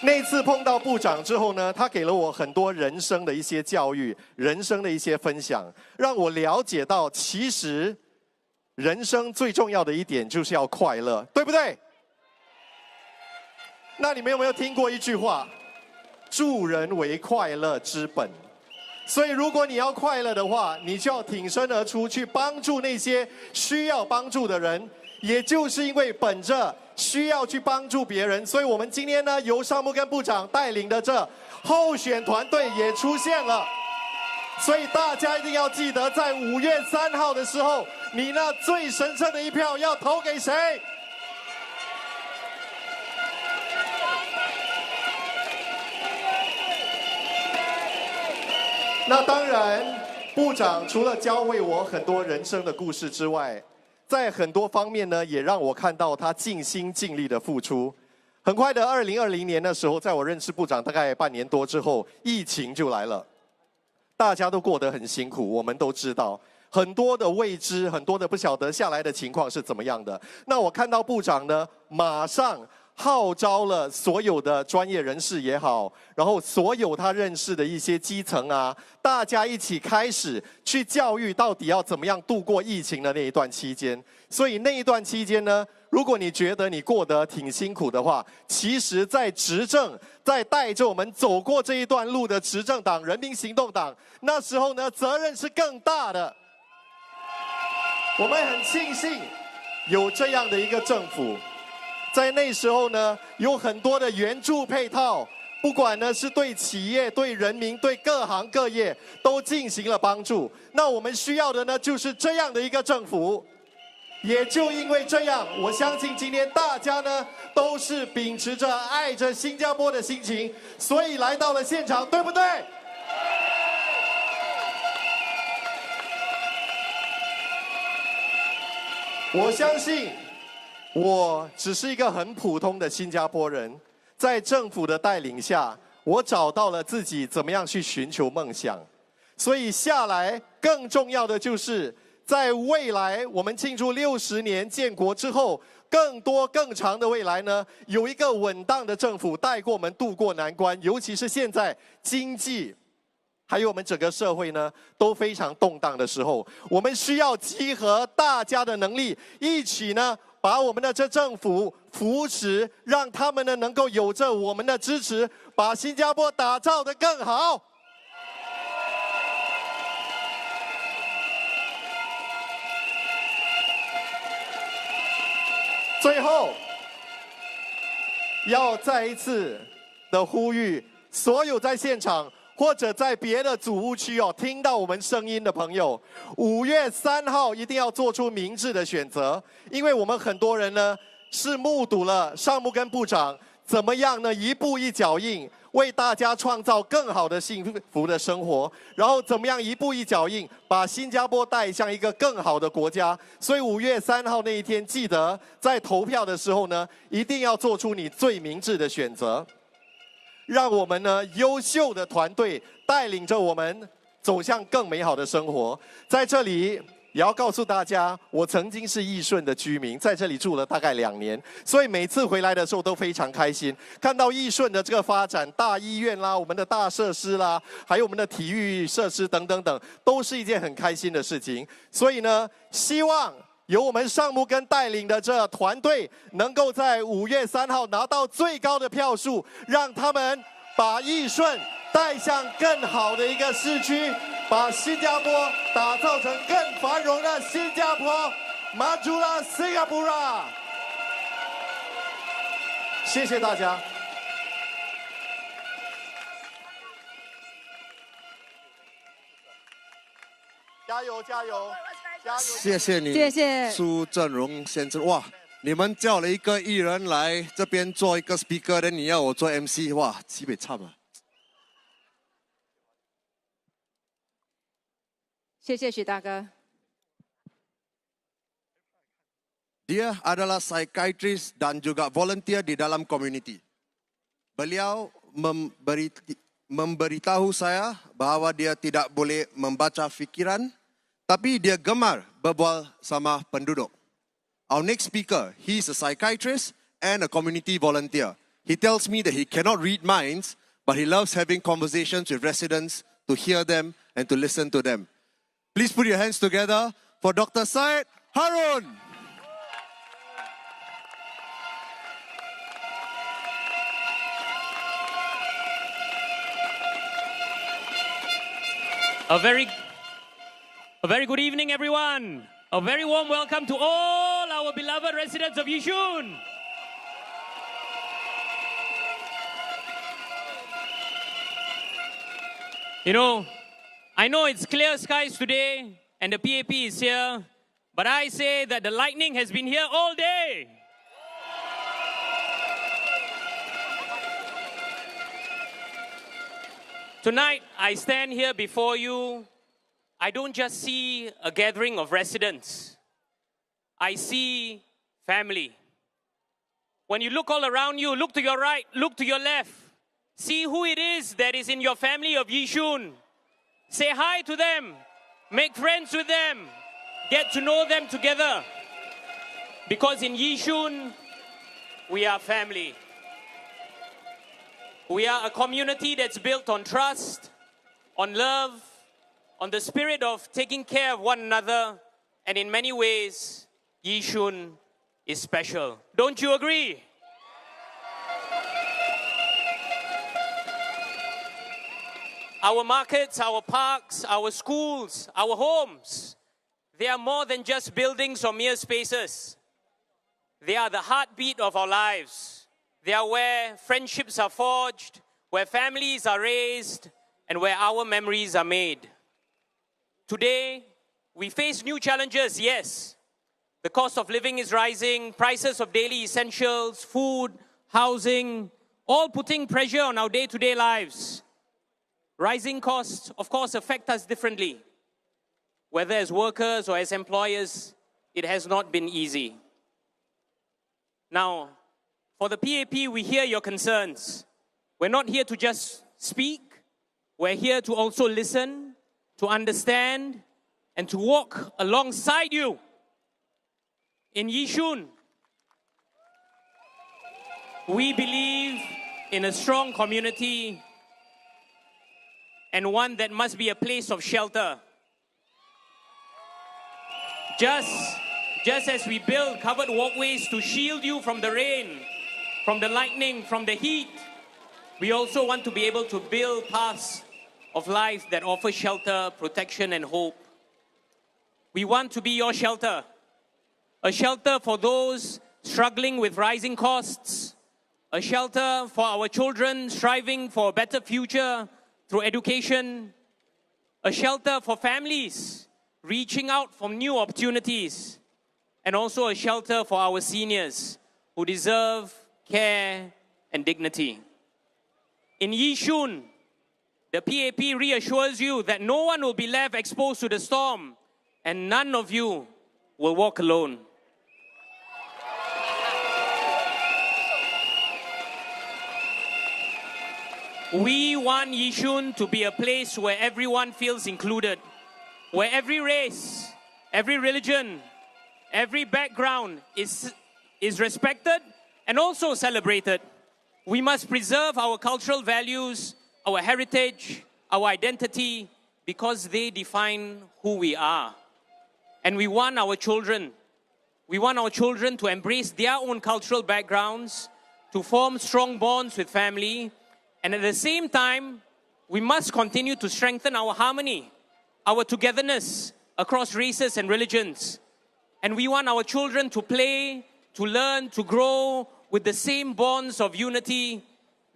那次碰到部长之后呢，他给了我很多人生的一些教育，人生的一些分享，让我了解到，其实人生最重要的一点就是要快乐，对不对？那你们有没有听过一句话？助人为快乐之本。所以如果你要快乐的话，你就要挺身而出，去帮助那些需要帮助的人。也就是因为本着需要去帮助别人，所以我们今天呢，由尚木根部长带领的这候选团队也出现了。所以大家一定要记得，在5月3号的时候，你那最神圣的一票要投给谁？那当然，部长除了教会我很多人生的故事之外，在很多方面呢，也让我看到他尽心尽力的付出。很快的2020年的时候，在我认识部长大概半年多之后，疫情就来了，大家都过得很辛苦，我们都知道很多的未知，很多的不晓得下来的情况是怎么样的。那我看到部长呢，马上号召了所有的专业人士也好，然后所有他认识的一些基层啊，大家一起开始去教育到底要怎么样度过疫情的那一段期间。所以那一段期间呢，如果你觉得你过得挺辛苦的话，其实在执政，在带着我们走过这一段路的执政党人民行动党，那时候呢责任是更大的。我们很庆幸有这样的一个政府。在那时候呢，有很多的援助配套，不管呢是对企业、对人民、对各行各业都进行了帮助。那我们需要的呢，就是这样的一个政府。也就因为这样，我相信今天大家呢都是秉持着爱着新加坡的心情，所以来到了现场，对不对？我相信。我只是一个很普通的新加坡人，在政府的带领下，我找到了自己怎么样去寻求梦想。所以下来更重要的就是，在未来我们庆祝60年建国之后，更多更长的未来呢，有一个稳当的政府带过我们渡过难关，尤其是现在经济还有我们整个社会呢都非常动荡的时候，我们需要集合大家的能力，一起呢把我们的这政府扶持，让他们呢能够有着我们的支持，把新加坡打造得更好。最后，要再一次的呼吁所有在现场或者在别的组屋区听到我们声音的朋友，5月3号一定要做出明智的选择，因为我们很多人呢是目睹了Shanmugam部长怎么样呢一步一脚印为大家创造更好的幸福的生活，然后怎么样一步一脚印把新加坡带向一个更好的国家。所以5月3号那一天，记得在投票的时候呢，一定要做出你最明智的选择。让我们呢优秀的团队带领着我们走向更美好的生活。在这里也要告诉大家，我曾经是义顺的居民，在这里住了大概2年，所以每次回来的时候都非常开心，看到义顺的这个发展，大医院啦，我们的大设施啦，还有我们的体育设施等等等，都是一件很开心的事情。所以呢，希望由我们Shanmugam带领的这团队，能够在5月3号拿到最高的票数，让他们把义顺带向更好的一个市区，把新加坡打造成更繁荣的新加坡。Majulah Singapura！ 谢谢大家。加油加油！谢谢你，谢谢苏振荣先生。哇，你们叫了一个艺人来这边做一个 speaker， 但你要我做 MC， 哇，基本差了。谢谢许大哥。Dia adalah psychiatrist dan juga volunteer di dalam community. Beliau memberitahu saya bahawa dia tidak boleh membaca fikiran, tapi dia gemar berbual sama penduduk. Our next speaker, he's a psychiatrist and a community volunteer. He tells me that he cannot read minds, but he loves having conversations with residents to hear them and to listen to them. Please put your hands together for Dr. Syed Harun. A very good evening, everyone. A very warm welcome to all our beloved residents of Yishun. You know, I know it's clear skies today and the PAP is here, but I say that the lightning has been here all day. Tonight, I stand here before you. I don't just see a gathering of residents. I see family. When you look all around you, look to your right, look to your left. See who it is that is in your family of Yishun. Say hi to them. Make friends with them. Get to know them together. Because in Yishun, we are family. We are a community that's built on trust, on love, on the spirit of taking care of one another, and in many ways, Yishun is special. Don't you agree? Our markets, our parks, our schools, our homes, they are more than just buildings or mere spaces. They are the heartbeat of our lives. They are where friendships are forged, where families are raised, and where our memories are made. Today, we face new challenges, yes. The cost of living is rising, prices of daily essentials, food, housing, all putting pressure on our day-to-day lives. Rising costs, of course, affect us differently. Whether as workers or as employers, it has not been easy. Now, for the PAP, we hear your concerns. We're not here to just speak. We're here to also listen, to understand, and to walk alongside you. In Yishun, we believe in a strong community and one that must be a place of shelter. Just as we build covered walkways to shield you from the rain, from the lightning, from the heat, we also want to be able to build paths of life that offer shelter, protection, and hope. We want to be your shelter, a shelter for those struggling with rising costs, a shelter for our children striving for a better future through education, a shelter for families reaching out for new opportunities, and also a shelter for our seniors who deserve care and dignity. In Yishun, the PAP reassures you that no one will be left exposed to the storm and none of you will walk alone. We want Yishun to be a place where everyone feels included, where every race, every religion, every background is respected and also celebrated. We must preserve our cultural values, our heritage, our identity, because they define who we are. And we want our children to embrace their own cultural backgrounds, to form strong bonds with family, and at the same time, we must continue to strengthen our harmony, our togetherness across races and religions. And we want our children to play, to learn, to grow with the same bonds of unity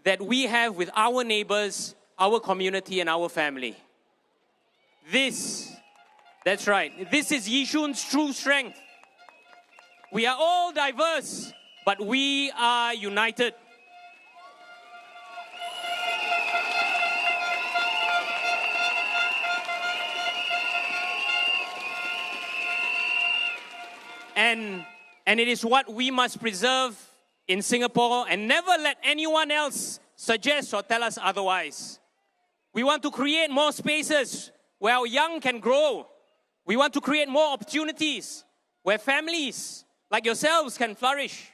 that we have with our neighbors, our community, and our family. That's right, this is Yishun's true strength. We are all diverse, but we are united. And it is what we must preserve in Singapore and never let anyone else suggest or tell us otherwise. We want to create more spaces where our young can grow. We want to create more opportunities where families like yourselves can flourish.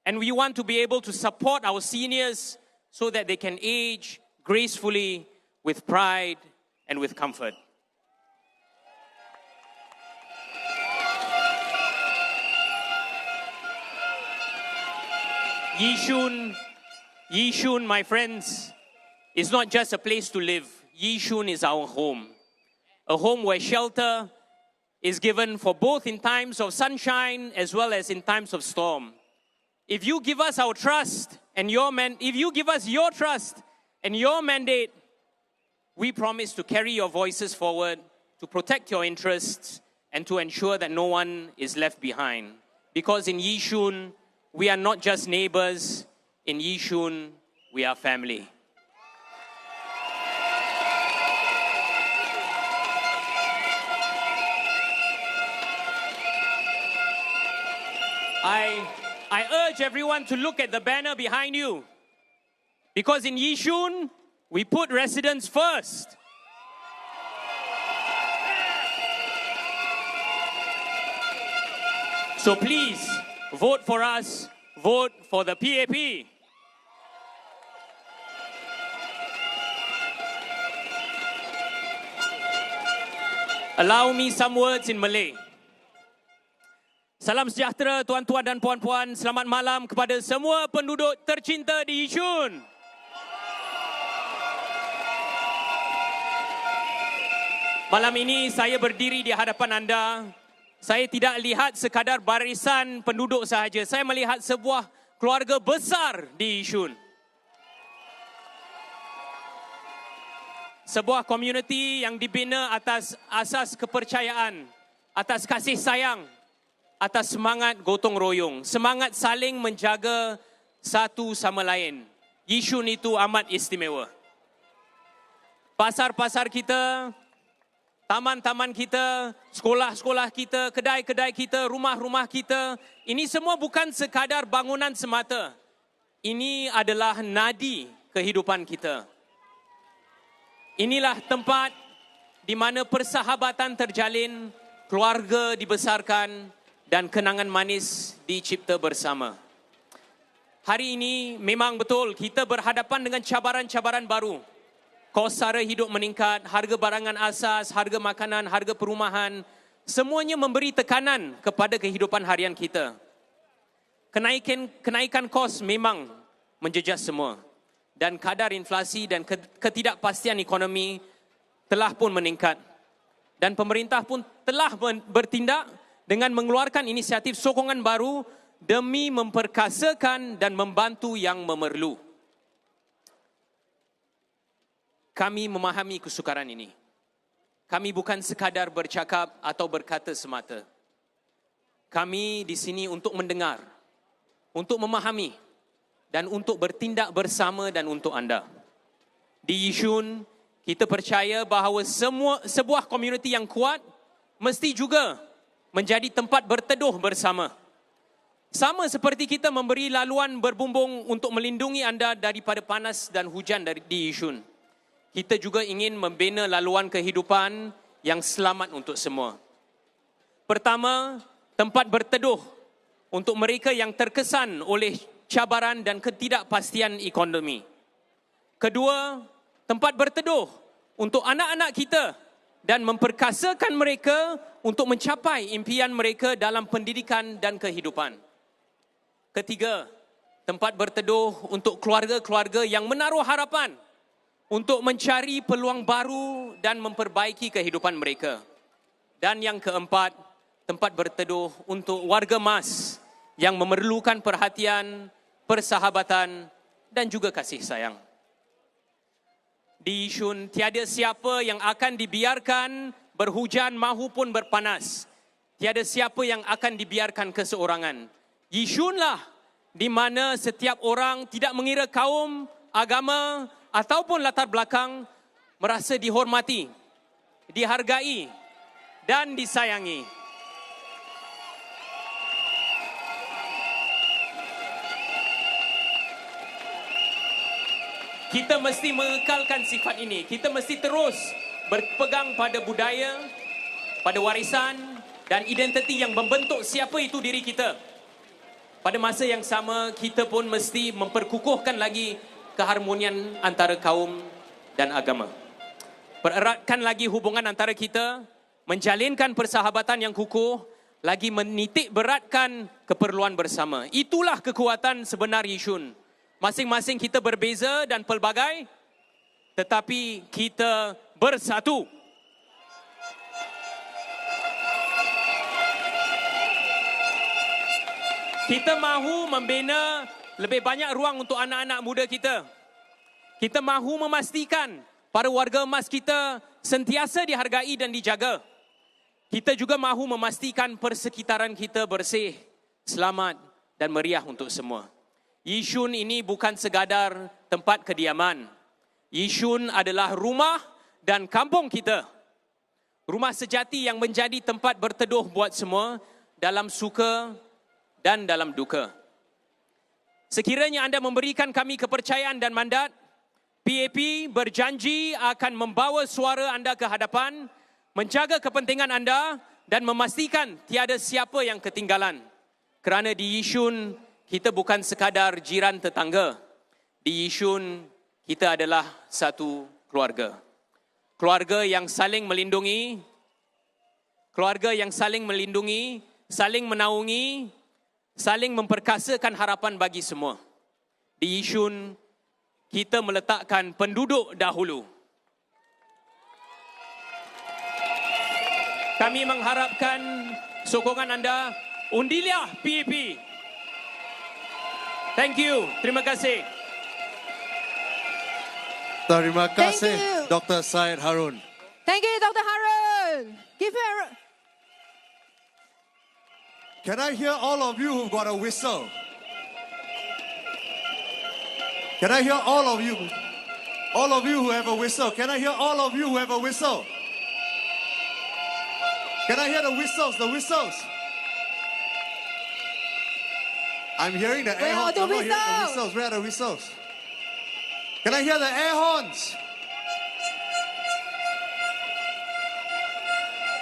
And we want to be able to support our seniors so that they can age gracefully with pride and with comfort. Yishun, my friends, is not just a place to live. Yishun is our home. A home where shelter is given for both in times of sunshine as well as in times of storm. If you give us our trust and your trust and your mandate, we promise to carry your voices forward, to protect your interests, and to ensure that no one is left behind. Because in Yishun, we are not just neighbors. In Yishun, we are family. I urge everyone to look at the banner behind you. Because in Yishun, we put residents first. So please, vote for us, vote for the PAP. Allow me some words in Malay. Salam sejahtera tuan-tuan dan puan-puan. Selamat malam kepada semua penduduk tercinta di Yishun. Malam ini saya berdiri di hadapan anda. Saya tidak lihat sekadar barisan penduduk sahaja. Saya melihat sebuah keluarga besar di Yishun. Sebuah komuniti yang dibina atas asas kepercayaan, atas kasih sayang, atas semangat gotong royong, semangat saling menjaga satu sama lain. Yishun itu amat istimewa. Pasar-pasar kita, taman-taman kita, sekolah-sekolah kita, kedai-kedai kita, rumah-rumah kita, ini semua bukan sekadar bangunan semata. Ini adalah nadi kehidupan kita. Inilah tempat di mana persahabatan terjalin, keluarga dibesarkan dan kenangan manis dicipta bersama. Hari ini memang betul kita berhadapan dengan cabaran-cabaran baru. Kos sara hidup meningkat, harga barangan asas, harga makanan, harga perumahan, semuanya memberi tekanan kepada kehidupan harian kita. Kenaikan kos memang menjejas semua. Dan kadar inflasi dan ketidakpastian ekonomi telah pun meningkat. Dan pemerintah pun telah bertindak dengan mengeluarkan inisiatif sokongan baru demi memperkasakan dan membantu yang memerlu. Kami memahami kesukaran ini. Kami bukan sekadar bercakap atau berkata semata. Kami di sini untuk mendengar, untuk memahami, dan untuk bertindak bersama dan untuk anda. Di Yishun, kita percaya bahawa sebuah komuniti yang kuat mesti juga menjadi tempat berteduh bersama. Sama seperti kita memberi laluan berbumbung untuk melindungi anda daripada panas dan hujan di Yishun. Kita juga ingin membina laluan kehidupan yang selamat untuk semua. Pertama, tempat berteduh untuk mereka yang terkesan oleh cabaran dan ketidakpastian ekonomi. Kedua, tempat berteduh untuk anak-anak kita dan memperkasakan mereka untuk mencapai impian mereka dalam pendidikan dan kehidupan. Ketiga, tempat berteduh untuk keluarga-keluarga yang menaruh harapan untuk mencari peluang baru dan memperbaiki kehidupan mereka. Dan yang keempat, tempat berteduh untuk warga emas yang memerlukan perhatian, persahabatan dan juga kasih sayang. Di Yishun, tiada siapa yang akan dibiarkan berhujan mahupun berpanas. Tiada siapa yang akan dibiarkan keseorangan. Yishunlah di mana setiap orang tidak mengira kaum, agama ataupun latar belakang merasa dihormati, dihargai dan disayangi. Kita mesti mengekalkan sifat ini. Kita mesti terus berpegang pada budaya, pada warisan dan identiti yang membentuk siapa itu diri kita. Pada masa yang sama, kita pun mesti memperkukuhkan lagi keharmonian antara kaum dan agama. Pereratkan lagi hubungan antara kita, menjalinkan persahabatan yang kukuh, lagi menitik beratkan keperluan bersama. Itulah kekuatan sebenar Yishun. Masing-masing kita berbeza dan pelbagai, tetapi kita bersatu. Kita mahu membina lebih banyak ruang untuk anak-anak muda kita. Kita mahu memastikan para warga emas kita sentiasa dihargai dan dijaga. Kita juga mahu memastikan persekitaran kita bersih, selamat dan meriah untuk semua. Yishun ini bukan sekadar tempat kediaman. Yishun adalah rumah dan kampung kita. Rumah sejati yang menjadi tempat berteduh buat semua dalam suka dan dalam duka. Sekiranya anda memberikan kami kepercayaan dan mandat, PAP berjanji akan membawa suara anda ke hadapan, menjaga kepentingan anda dan memastikan tiada siapa yang ketinggalan. Kerana di Yishun, kita bukan sekadar jiran tetangga. Di Yishun, kita adalah satu keluarga. Keluarga yang saling melindungi, saling menaungi, saling memperkasakan harapan bagi semua. Di Yishun, kita meletakkan penduduk dahulu. Kami mengharapkan sokongan anda, undilah PAP. Thank you. Terima kasih. Terima Thank kasih, you. Dr. Syed Harun. Thank you, Dr. Harun. Give him a... Can I hear all of you who've got a whistle? Can I hear all of you? All of you who have a whistle. Can I hear all of you who have a whistle? Can I hear the whistles? The whistles. I'm hearing the air horns. I'm not hearing the whistles. Where are the whistles? Can I hear the air horns?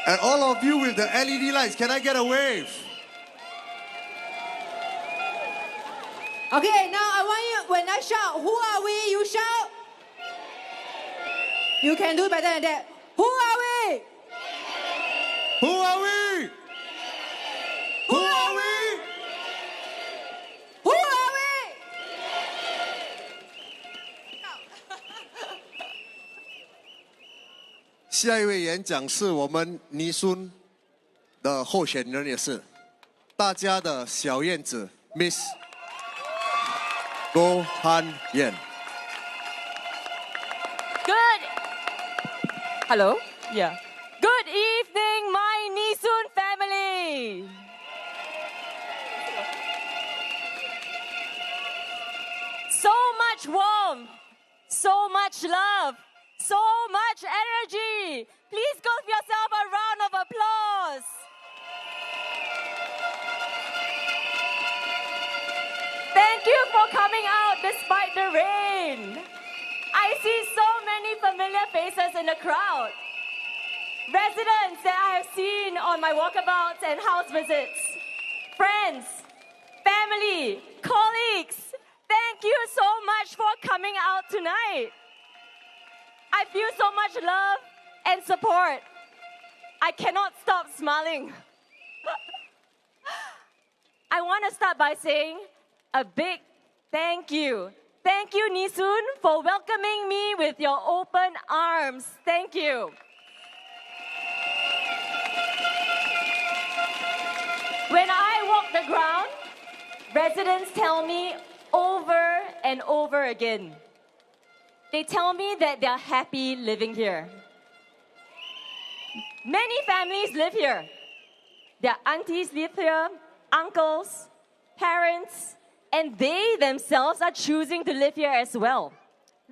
And all of you with the LED lights, can I get a wave? Okay, now I want you, when I shout, who are we? You shout. You can do better than that. Who are we? Who are we? Who are we? Who are we? 下一位演讲是我们尼孙的候选人，也是大家的小燕子 Miss Hanyen。 Good. Hello. Yeah. Good evening, my Nee Soon family. So much warmth, so much love, so much energy. Please give yourself a round of applause. Thank you for coming out despite the rain. I see so many familiar faces in the crowd. Residents that I have seen on my walkabouts and house visits. Friends, family, colleagues, thank you so much for coming out tonight. I feel so much love and support. I cannot stop smiling. I want to start by saying a big thank you. Thank you, Nee Soon, for welcoming me with your open arms. Thank you. When I walk the ground, residents tell me over and over again. They tell me that they're happy living here. Many families live here. Their aunties live here, uncles, parents, and they themselves are choosing to live here as well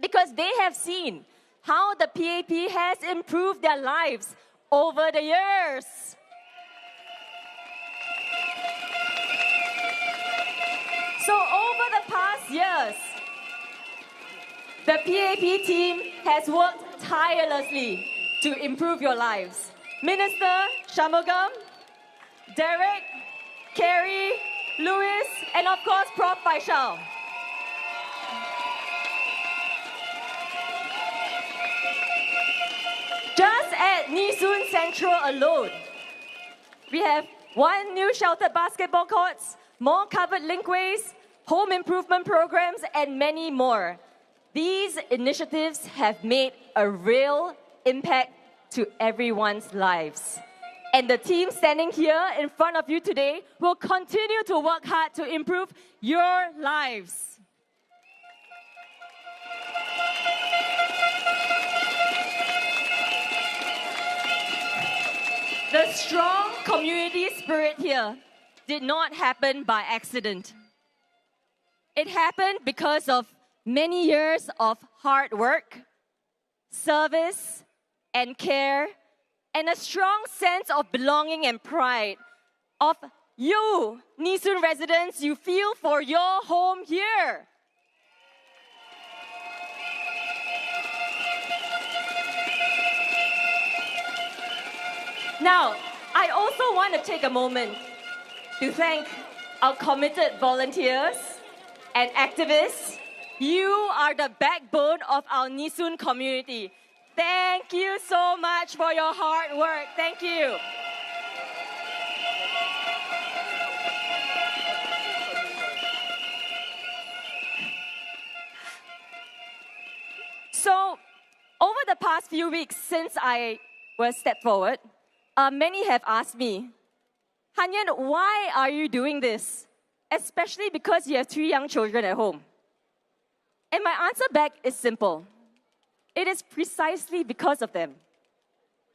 because they have seen how the PAP has improved their lives over the years. So over the past years, the PAP team has worked tirelessly to improve your lives. Minister Shanmugam, Derek, Carrie, Louis, and of course, Prof. Faisal. Just at Nee Soon Central alone, we have 1 new sheltered basketball courts, more covered linkways, home improvement programs, and many more. These initiatives have made a real impact to everyone's lives. And the team standing here in front of you today will continue to work hard to improve your lives. The strong community spirit here did not happen by accident. It happened because of many years of hard work, service, and care, and a strong sense of belonging and pride of you, Nee Soon residents, you feel for your home here. Now, I also want to take a moment to thank our committed volunteers and activists. You are the backbone of our Nee Soon community. Thank you so much for your hard work. Thank you. So, over the past few weeks since I was stepped forward, many have asked me, Hanyen, why are you doing this? Especially because you have 3 young children at home. And my answer back is simple. It is precisely because of them.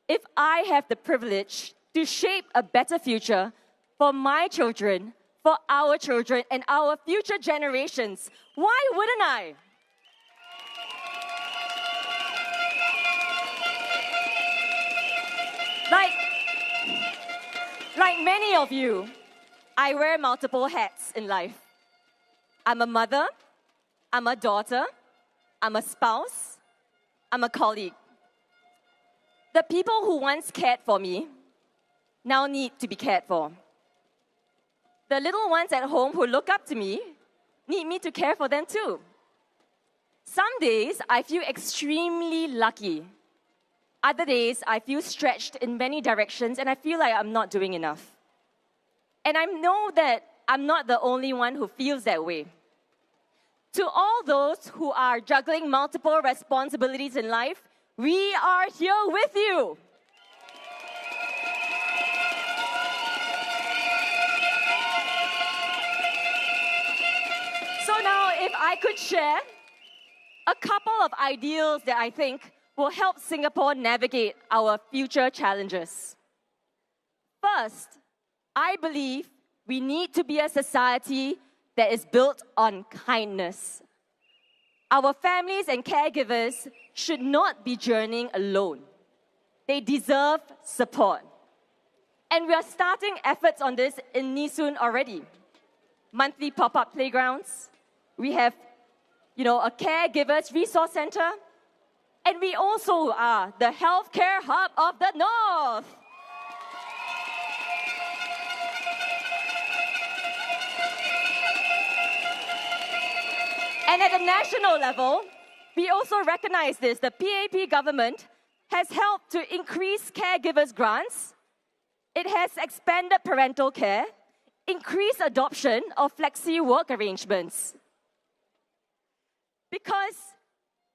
If I have the privilege to shape a better future for my children, for our children, and our future generations, why wouldn't I? Like many of you, I wear multiple hats in life. I'm a mother, I'm a daughter, I'm a spouse, I'm a colleague. The people who once cared for me now need to be cared for. The little ones at home who look up to me need me to care for them too. Some days I feel extremely lucky. Other days, I feel stretched in many directions and I feel like I'm not doing enough. And I know that I'm not the only one who feels that way. To all those who are juggling multiple responsibilities in life, we are here with you. So now, if I could share a couple of ideals that I think will help Singapore navigate our future challenges. First, I believe we need to be a society that is built on kindness. Our families and caregivers should not be journeying alone. They deserve support. And we are starting efforts on this in Nee Soon already. Monthly pop-up playgrounds. We have, a caregivers resource center. And we also are the healthcare hub of the North. And at the national level, we also recognize this. The PAP government has helped to increase caregivers grants. It has expanded parental care, increased adoption of flexi work arrangements. Because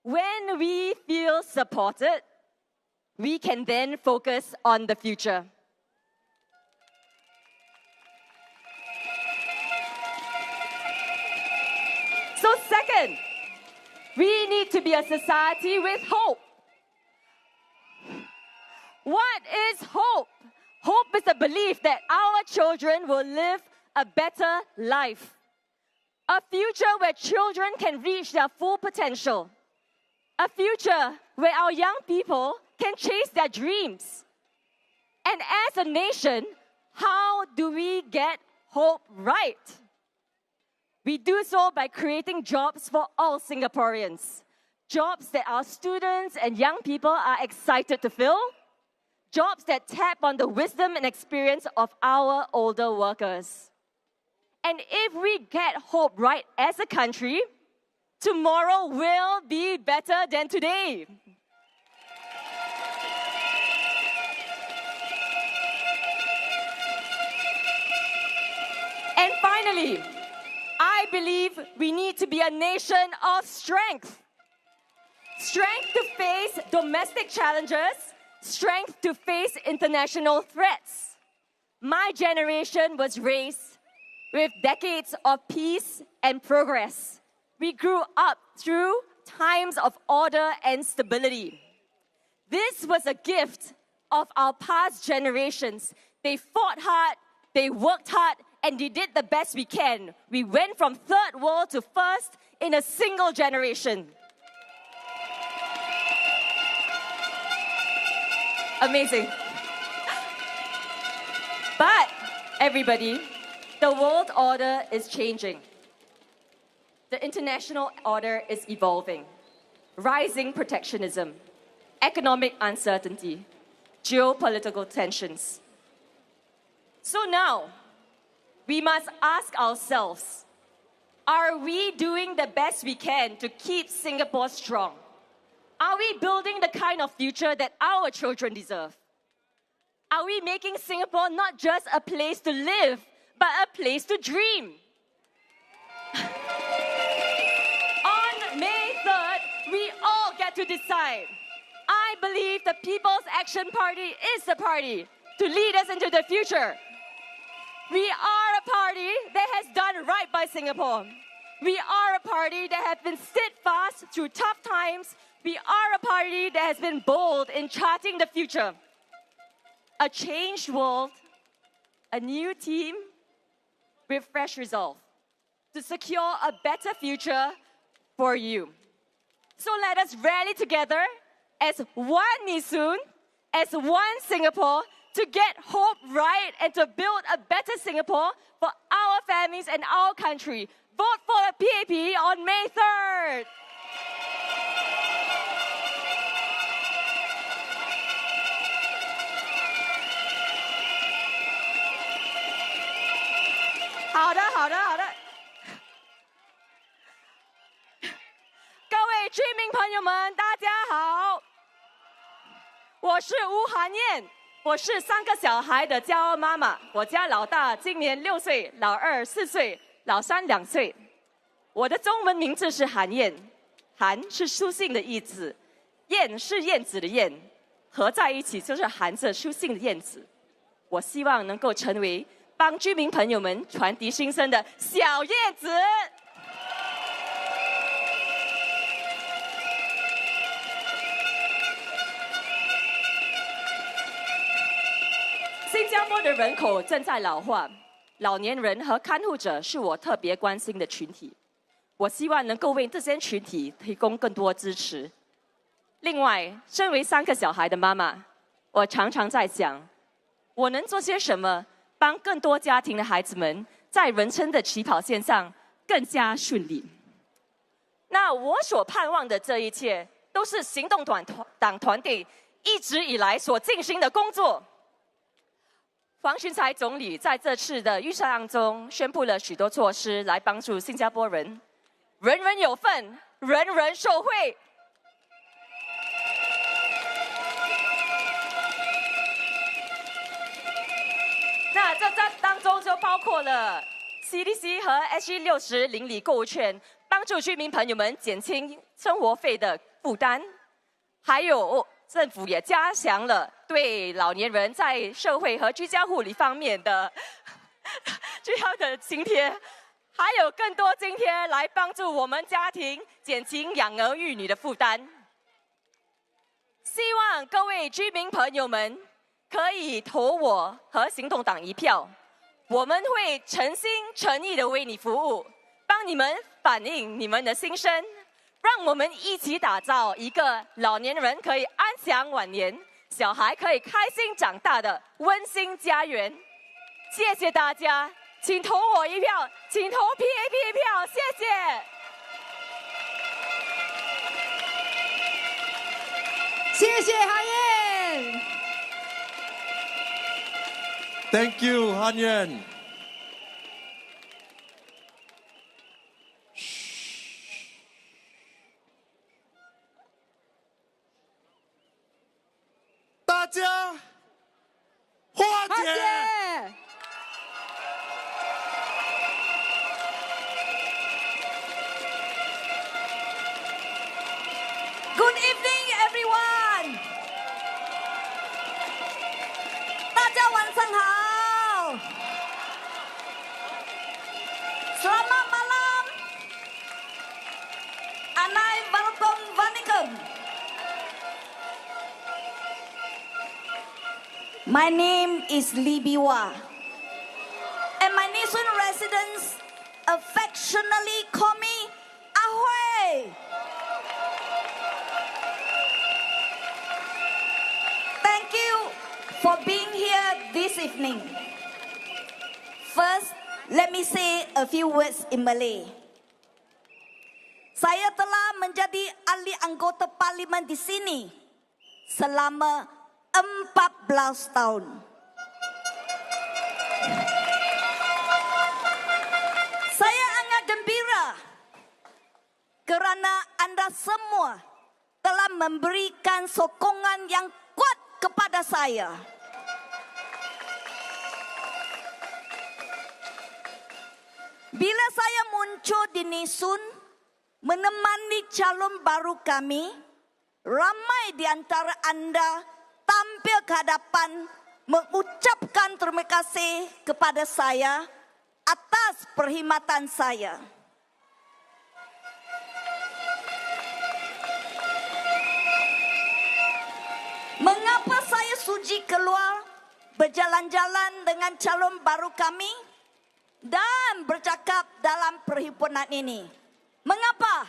when we feel supported, we can then focus on the future. So second, we need to be a society with hope. What is hope? Hope is the belief that our children will live a better life. A future where children can reach their full potential. A future where our young people can chase their dreams. And as a nation, how do we get hope right? We do so by creating jobs for all Singaporeans. Jobs that our students and young people are excited to fill. Jobs that tap on the wisdom and experience of our older workers. And if we get hope right as a country, tomorrow will be better than today. And finally, I believe we need to be a nation of strength. Strength to face domestic challenges, strength to face international threats. My generation was raised with decades of peace and progress. We grew up through times of order and stability. This was a gift of our past generations. They fought hard, they worked hard, and they did the best we can. We went from third world to first in a single generation. Amazing. But, everybody, the world order is changing. The international order is evolving. Rising protectionism, economic uncertainty, geopolitical tensions. So now, we must ask ourselves, are we doing the best we can to keep Singapore strong? Are we building the kind of future that our children deserve? Are we making Singapore not just a place to live, but a place to dream? On May 3rd, we all get to decide. I believe the People's Action Party is the party to lead us into the future. We are a party that has done right by Singapore. We are a party that has been steadfast through tough times. We are a party that has been bold in charting the future. A changed world, a new team with fresh resolve to secure a better future for you. So let us rally together as one Nee Soon, as one Singapore, to get hope right and to build a better Singapore for our families and our country. Vote for the PAP on May 3rd. Howdy. 各位居民朋友们，大家好，我是吴韩燕，我是3个小孩的骄傲妈妈。我家老大今年6岁，老二4岁，老三2岁。我的中文名字是韩燕，韩是书信的意思，燕是燕子的燕，合在一起就是含着书信的燕子。我希望能够成为帮居民朋友们传递心声的小燕子。新加坡的人口正在老化，老年人和看护者是我特别关心的群体。我希望能够为这些群体提供更多支持。另外，身为3个小孩的妈妈，我常常在想，我能做些什么，帮更多家庭的孩子们在人生的起跑线上更加顺利。那我所盼望的这一切，都是行动党团队一直以来所进行的工作。黄循财总理在这次的预算案中宣布了许多措施来帮助新加坡人，人人有份，人人受惠。那这当中就包括了 CDC 和 SG60 邻里购物券，帮助居民朋友们减轻生活费的负担，还有政府也加强了对老年人在社会和居家护理方面的这样的津贴，还有更多津贴来帮助我们家庭减轻养儿育女的负担。希望各位居民朋友们可以投我和行动党一票，我们会诚心诚意的为你服务，帮你们反映你们的心声。让我们一起打造一个老年人可以安享晚年，小孩可以开心长大的温馨家园。谢谢大家，请投我一票，请投 PAP 一票，谢谢谢。谢韩燕。Thank you, Hanyen. 大家化解。Good evening, everyone. 大家晚上好。Selamat malam. Anai welcome vanikum. My name is Liwa, and my Nee Soon residents affectionately call me Ahoy. Thank you for being here this evening. First, let me say a few words in Malay. Saya telah menjadi ahli anggota parlimen di sini selama 14 tahun. karena Anda semua telah memberikan sokongan yang kuat kepada saya. Bila saya muncul di Nee Soon menemani calon baru kami, ramai di antara Anda tampil ke hadapan mengucapkan terima kasih kepada saya atas perkhidmatan saya. Mengapa saya sudi keluar berjalan-jalan dengan calon baru kami dan bercakap dalam perhimpunan ini? Mengapa?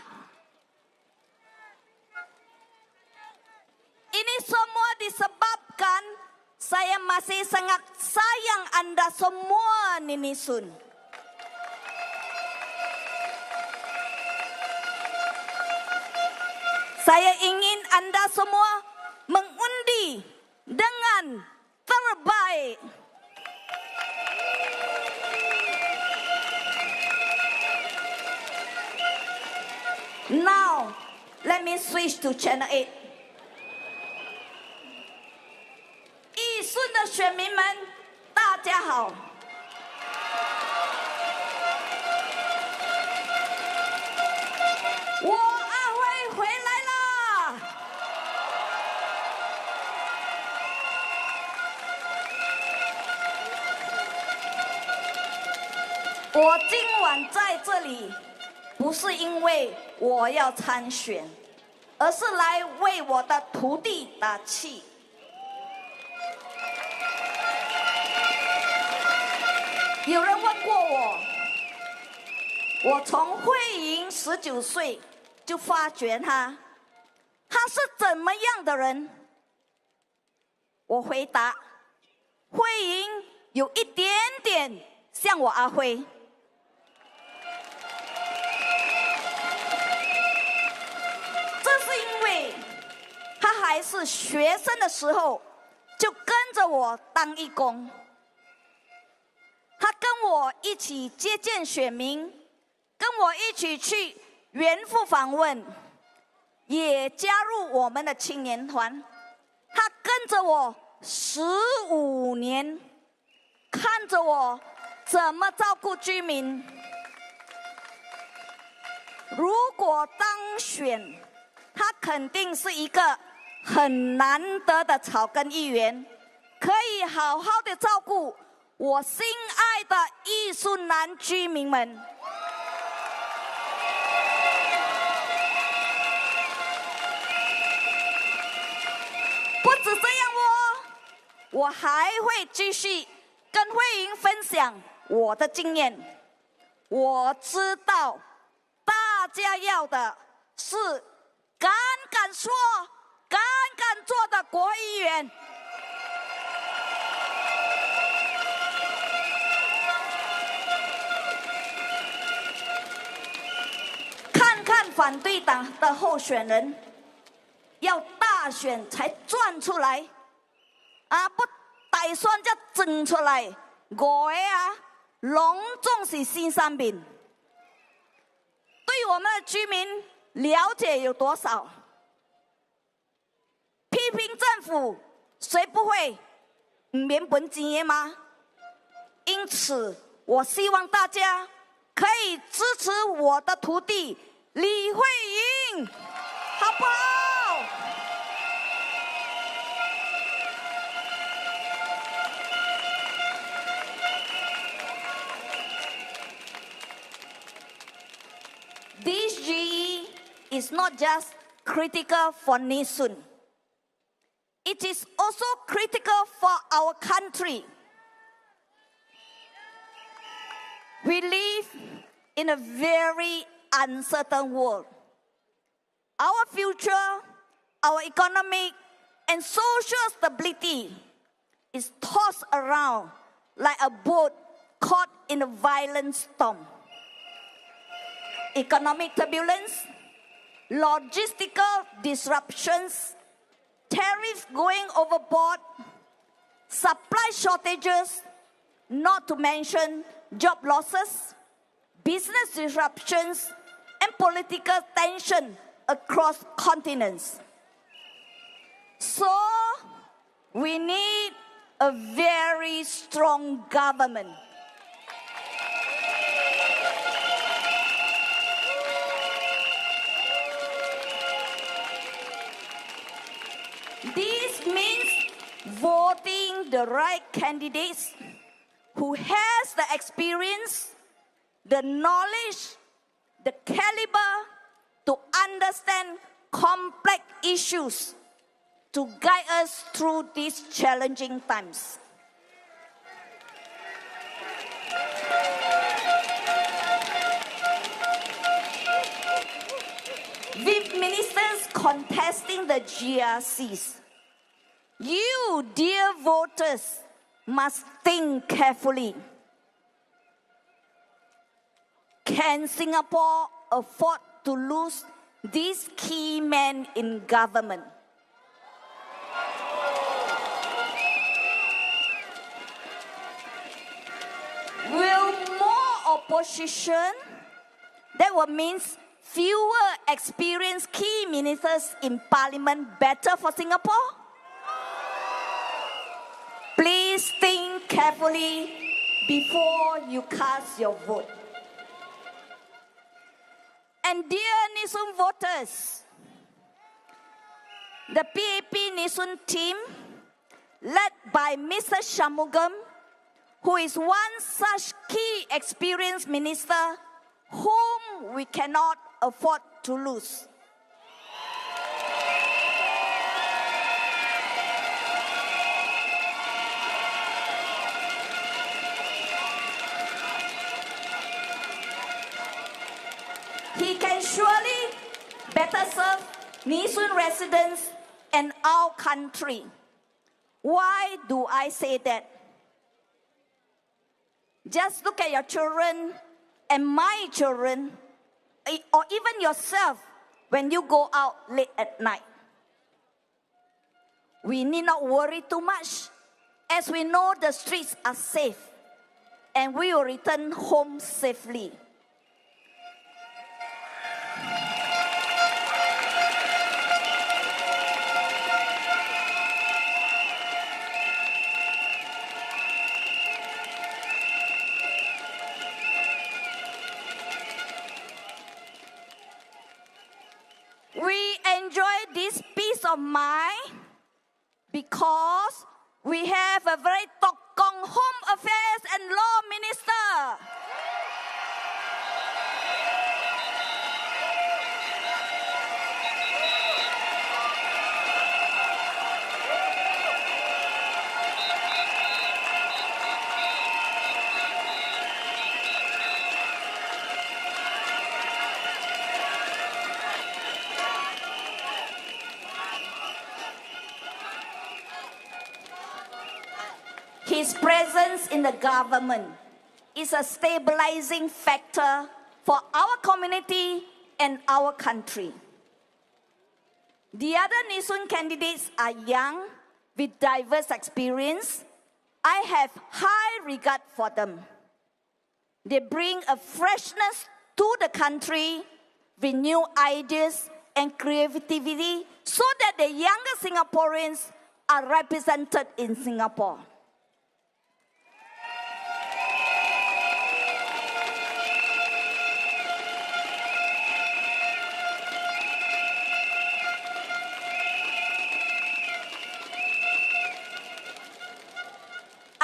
Ini semua disebabkan saya masih sangat sayang Anda semua Nee Soon. Saya ingin Anda semua mengundi dengan terbaik. Now, let me switch to channel 8. 义顺的选民们，大家好。我阿辉回来啦！我今晚在这里，不是因为我要参选，而是来为我的徒弟打气。有人问过我从Hui-Hing19岁就发觉他是怎么样的人？我回答，Hui-Hing有一点点像我阿辉。这是因为他还是学生的时候就跟着我当义工。他跟我一起接见选民，跟我一起去原附访问，也加入我们的青年团。他跟着我15年，看着我怎么照顾居民。如果当选，他肯定是一个很难得的草根议员，可以好好的照顾我心爱的义顺南居民们。不止这样我还会继续跟Hui-Hing分享我的经验。我知道大家要的是敢说、敢做的国会议员。看反对党的候选人，要大选才转出来，不大选就整出来，我拢总是新三民。对我们的居民了解有多少？批评政府，谁不会？免本经验吗？因此，我希望大家可以支持我的徒弟李Hui-Hing，好不好？This GE is not just critical for Nee Soon. It is also critical for our country. We live in a very uncertain world. Our future, our economic and social stability is tossed around like a boat caught in a violent storm. Economic turbulence, logistical disruptions, tariffs going overboard, supply shortages, not to mention job losses, business disruptions, and political tension across continents. So, we need a very strong government. This means voting the right candidates who has the experience, the knowledge, the caliber to understand complex issues to guide us through these challenging times. With ministers contesting the GRCs, you, dear voters, must think carefully. Can Singapore afford to lose these key men in government? Will more opposition, that will mean fewer experienced key ministers in parliament, better for Singapore? Please think carefully before you cast your vote. And dear Nee Soon voters, the PAP Nee Soon team, led by Mr. Shanmugam, who is one such key experienced minister whom we cannot afford to lose. He can surely better serve Nee Soon residents and our country. Why do I say that? Just look at your children and my children, or even yourself when you go out late at night. We need not worry too much, as we know the streets are safe and we will return home safely. We enjoy this peace of mind because we have a very tokong Home Affairs and Law Minister. His presence in the government is a stabilizing factor for our community and our country. The other Nee Soon candidates are young with diverse experience. I have high regard for them. They bring a freshness to the country with new ideas and creativity so that the younger Singaporeans are represented in Singapore.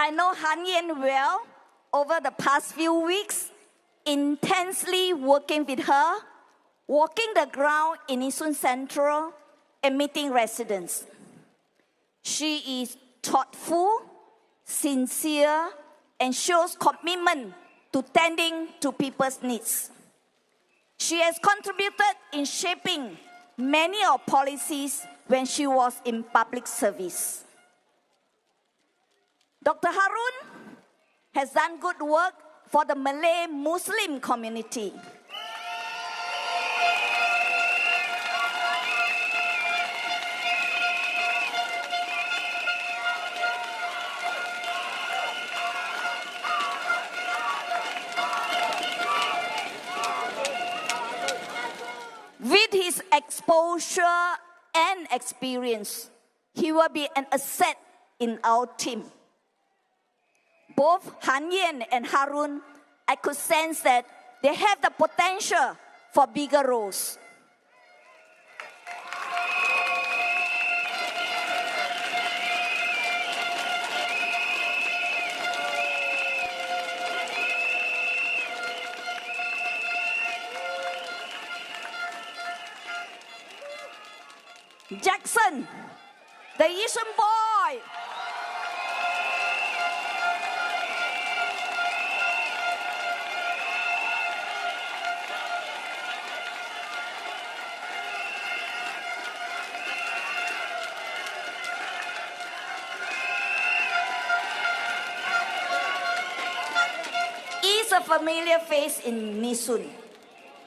I know Hanyen well over the past few weeks, intensely working with her, walking the ground in Yishun Central and meeting residents. She is thoughtful, sincere, and shows commitment to tending to people's needs. She has contributed in shaping many of policies when she was in public service. Dr. Harun has done good work for the Malay Muslim community. exposure and experience, he will be an asset in our team. Both Hanyen and Harun, I could sense that they have the potential for bigger roles. Jackson, the Yishun boy. He's a familiar face in Nee Soon.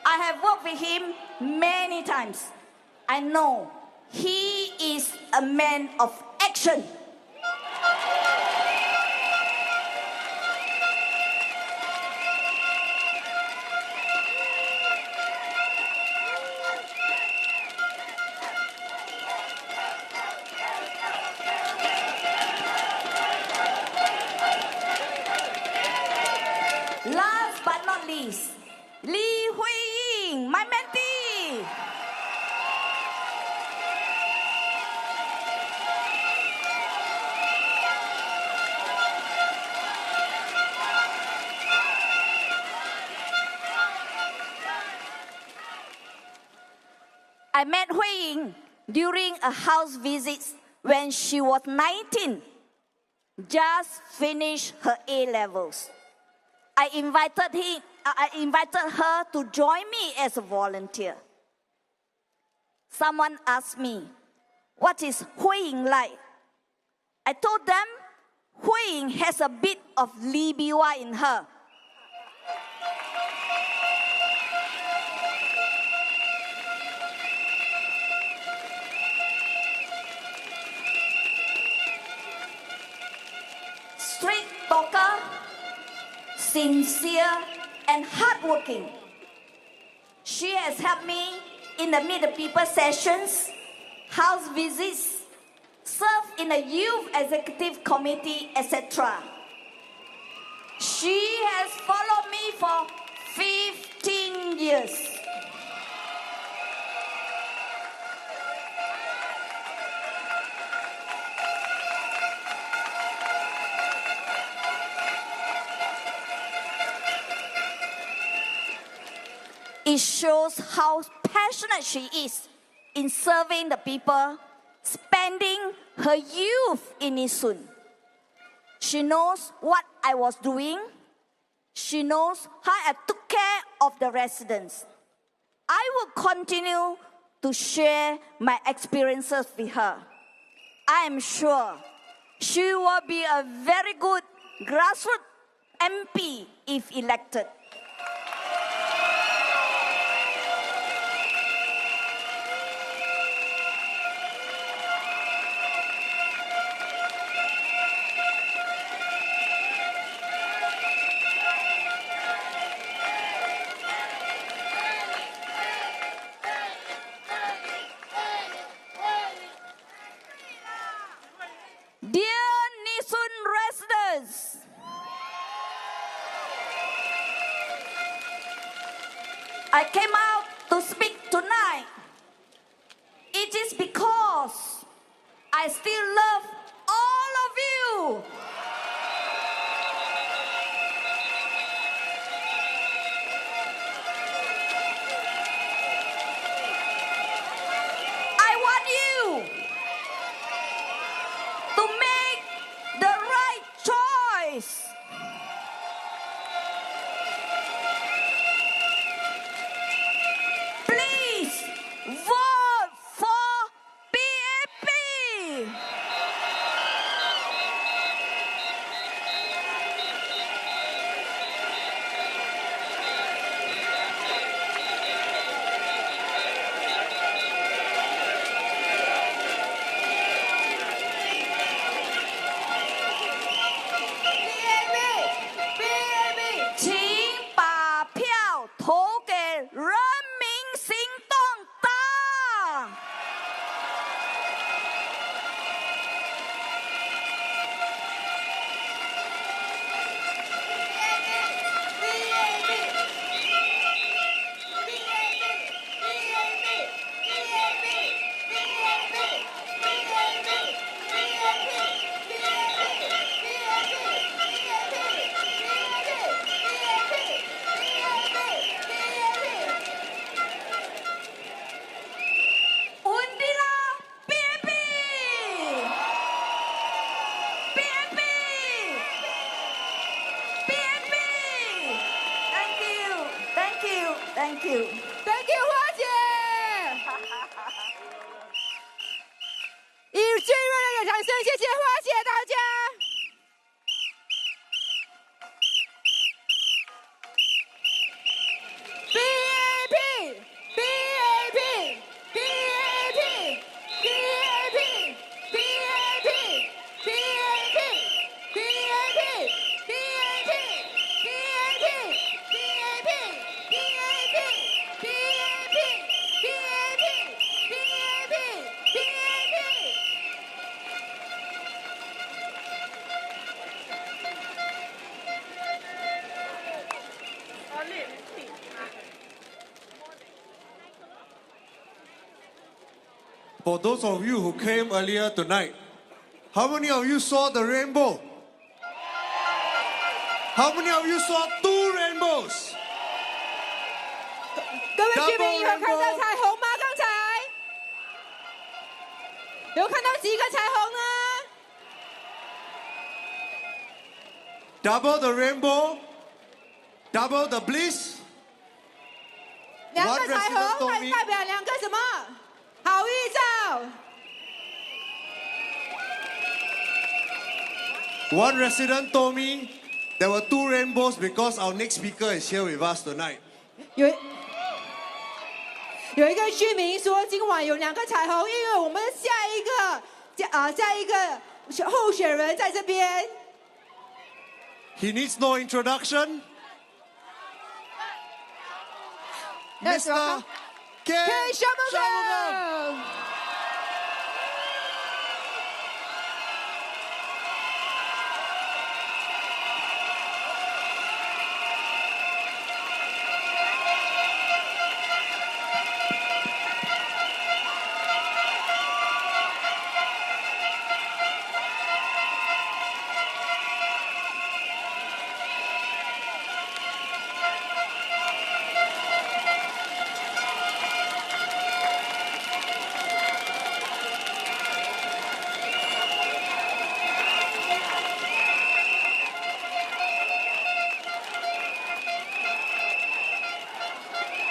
I have worked with him many times. I know he is a man of action. Last but not least, Hui-Hing, my mentee. I met Hui-Hing during a house visit when she was 19, just finished her A-levels. I invited her to join me as a volunteer. Someone asked me, what is Hui-Hing like? I told them, Hui-Hing has a bit of Liwa in her. Straight talker, sincere and hardworking. She has helped me in the Meet the People sessions, house visits, served in the youth executive committee, etc. She has followed me for 15 years. It shows how passionate she is in serving the people, spending her youth in Nee Soon. She knows what I was doing. She knows how I took care of the residents. I will continue to share my experiences with her. I am sure she will be a very good grassroots MP if elected. Dear Nee Soon residents, I came out to speak tonight. It is because I still love all of you. I want you to make the right choice. Please vote for PAP. Thank you. Thank you，花姐。以最热烈的掌声，谢谢花姐大家。BAP BAP BAP BAP For those of you who came earlier tonight, how many of you saw the rainbow? How many of you saw 2 rainbows? 各位居民有看到彩虹吗？刚才有看到几个彩虹呢？ Double the rainbow, double the bliss. 2个彩虹还代表2个什么？好预兆。 One resident told me there were 2 rainbows because our next speaker is here with us tonight. 有一个居民说，今晚有2个彩虹，因为我们下一个候选人在这边。 He needs no introduction. Yes, Mr. Shanmugam.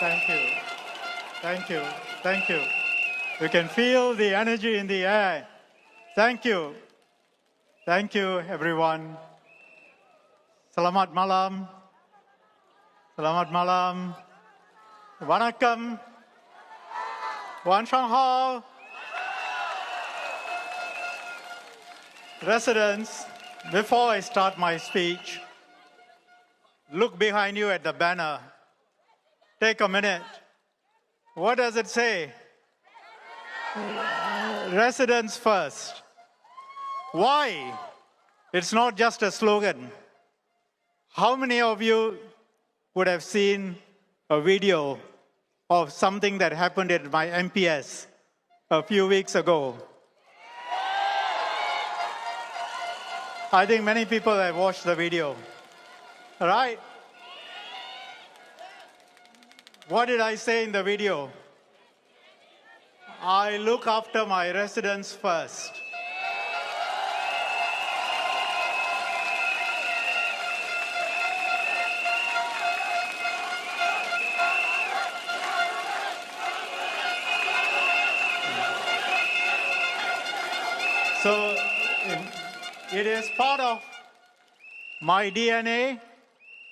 Thank you. Thank you. Thank you. You can feel the energy in the air. Thank you. Thank you, everyone. Selamat malam. Selamat malam. Vanakkam. Wan Shang Hao. Residents, before I start my speech, look behind you at the banner. Take a minute. What does it say? Residents first. Why? It's not just a slogan. How many of you would have seen a video of something that happened at my MPS a few weeks ago? I think many people have watched the video. Right? What did I say in the video? I look after my residents first. So it is part of my DNA.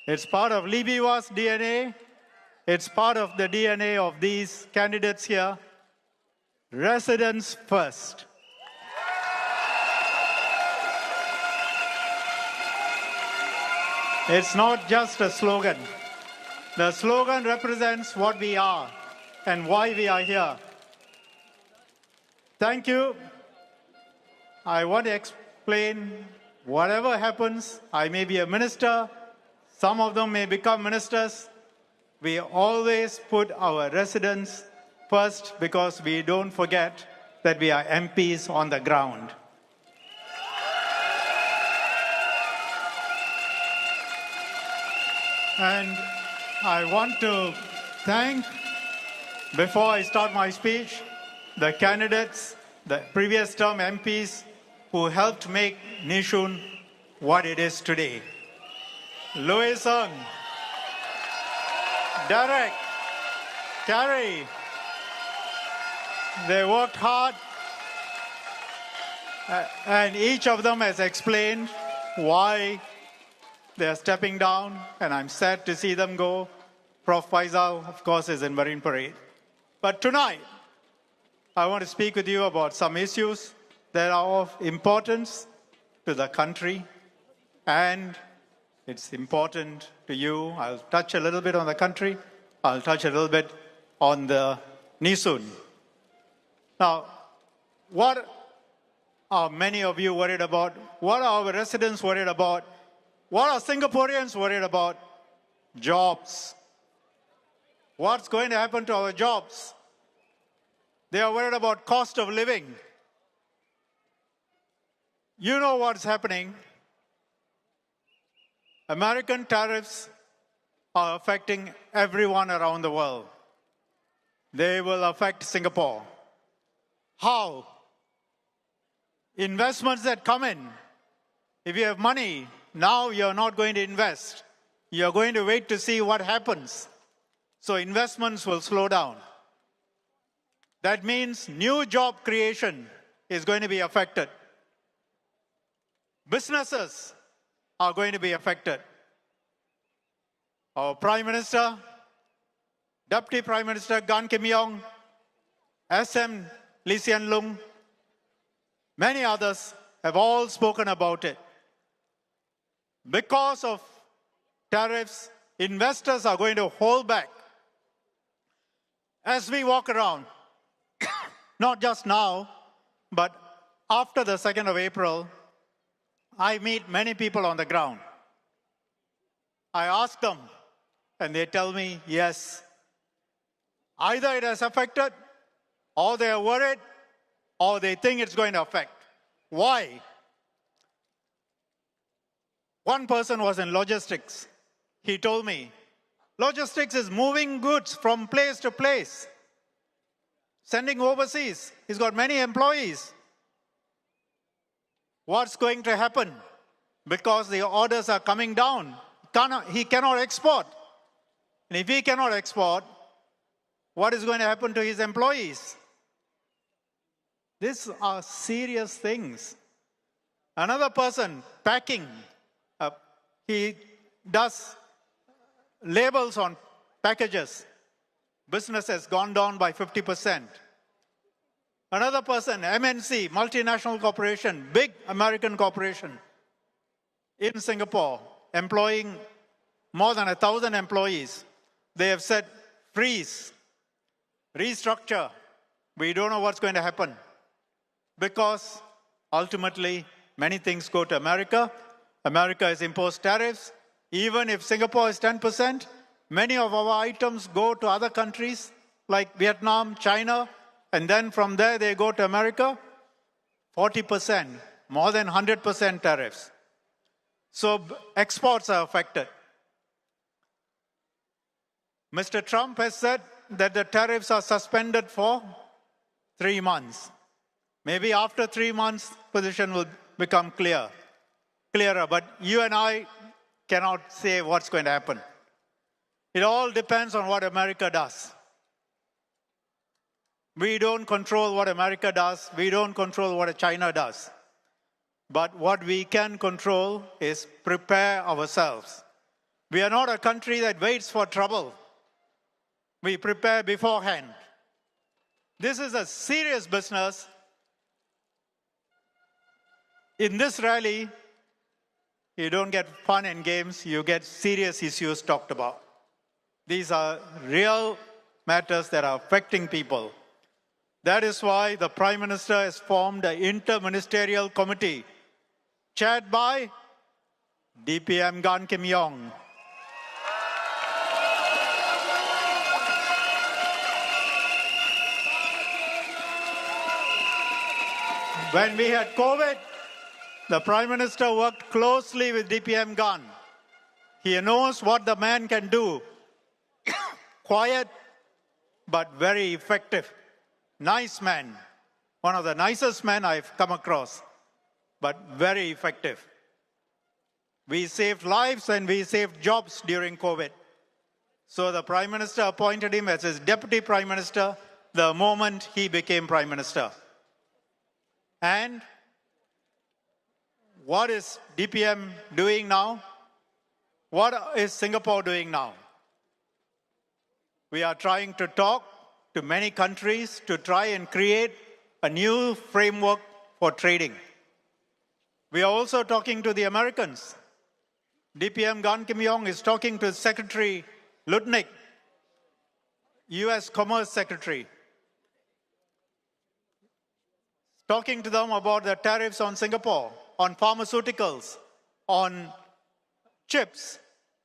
It's part of Liwa's DNA. It's part of the DNA of these candidates here. Residents first. It's not just a slogan. The slogan represents what we are and why we are here. Thank you. I want to explain whatever happens. I may be a minister. Some of them may become ministers. We always put our residents first because we don't forget that we are MPs on the ground. And I want to thank, before I start my speech, the candidates, the previous term MPs who helped make Nee Soon what it is today. Louis Sung, Derek, Carrie, they worked hard, and each of them has explained why they're stepping down, and I'm sad to see them go. Prof. Faisal, of course, is in Marine Parade. But tonight, I want to speak with you about some issues that are of importance to the country, and it's important to you. I'll touch a little bit on the country. I'll touch a little bit on the Nee Soon. Now, what are many of you worried about? What are our residents worried about? What are Singaporeans worried about? Jobs. What's going to happen to our jobs? They are worried about cost of living. You know what's happening. American tariffs are affecting everyone around the world. They will affect Singapore. How? Investments that come in. If you have money, now you're not going to invest. You're going to wait to see what happens. So investments will slow down. That means new job creation is going to be affected. Businesses are going to be affected. Our Prime Minister, Deputy Prime Minister Gan Kim Yong, SM Lee Hsien Loong, many others have all spoken about it. Because of tariffs, investors are going to hold back. As we walk around, not just now, but after the 2nd of April, I meet many people on the ground. I ask them, and they tell me, yes, either it has affected, or they are worried, or they think it's going to affect. Why? One person was in logistics. He told me, logistics is moving goods from place to place, sending overseas. He's got many employees. What's going to happen? Because the orders are coming down. He cannot export. And if he cannot export, what is going to happen to his employees? These are serious things. Another person, packing. He does labels on packages. Business has gone down by 50%. Another person, MNC, multinational corporation, big American corporation in Singapore, employing more than 1,000 employees. They have said, freeze, restructure. We don't know what's going to happen. Because ultimately, many things go to America. America has imposed tariffs. Even if Singapore is 10%, many of our items go to other countries like Vietnam, China, and then from there they go to America. 40%, more than 100% tariffs. So exports are affected. Mr. Trump has said that the tariffs are suspended for 3 months. Maybe after 3 months, position will become clearer. But you and I cannot say what's going to happen. It all depends on what America does. We don't control what America does. We don't control what China does. But what we can control is prepare ourselves. We are not a country that waits for trouble. We prepare beforehand. This is a serious business. In this rally, you don't get fun and games, you get serious issues talked about. These are real matters that are affecting people. That is why the Prime Minister has formed an inter-ministerial committee chaired by DPM Gan Kim Yong. When we had COVID, the Prime Minister worked closely with DPM Gan. He knows what the man can do. Quiet, but very effective. Nice man. One of the nicest men I've come across, but very effective. We saved lives and we saved jobs during COVID. So the Prime Minister appointed him as his Deputy Prime Minister the moment he became Prime Minister. And what is DPM doing now? What is Singapore doing now? We are trying to talk to many countries to try and create a new framework for trading. We are also talking to the Americans. DPM Gan Kim Yong is talking to Secretary Lutnick, US Commerce Secretary, talking to them about the tariffs on Singapore, on pharmaceuticals, on chips.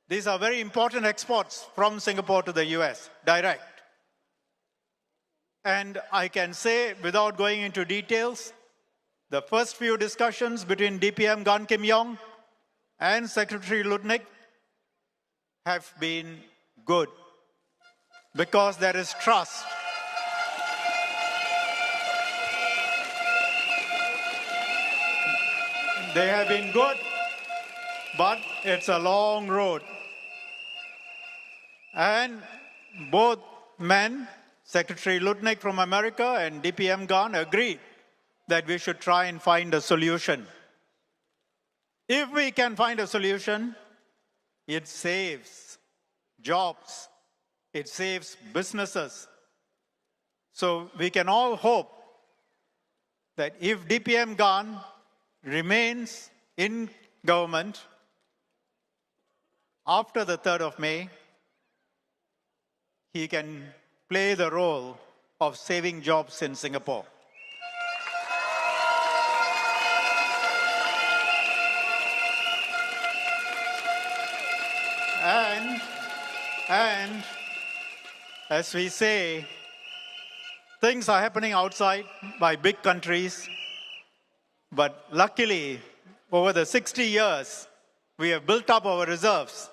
These are very important exports from Singapore to the US, direct. And I can say, without going into details, the first few discussions between DPM Gan Kim Yong and Secretary Lutnick have been good because there is trust. They have been good, but it's a long road. And both men, Secretary Lutnick from America and DPM Gan, agreed that we should try and find a solution. If we can find a solution, it saves jobs, it saves businesses. So we can all hope that if DPM Gan remains in government after the 3rd of May, he can play the role of saving jobs in Singapore. And as we say, things are happening outside by big countries, but luckily, over the 60 years, we have built up our reserves.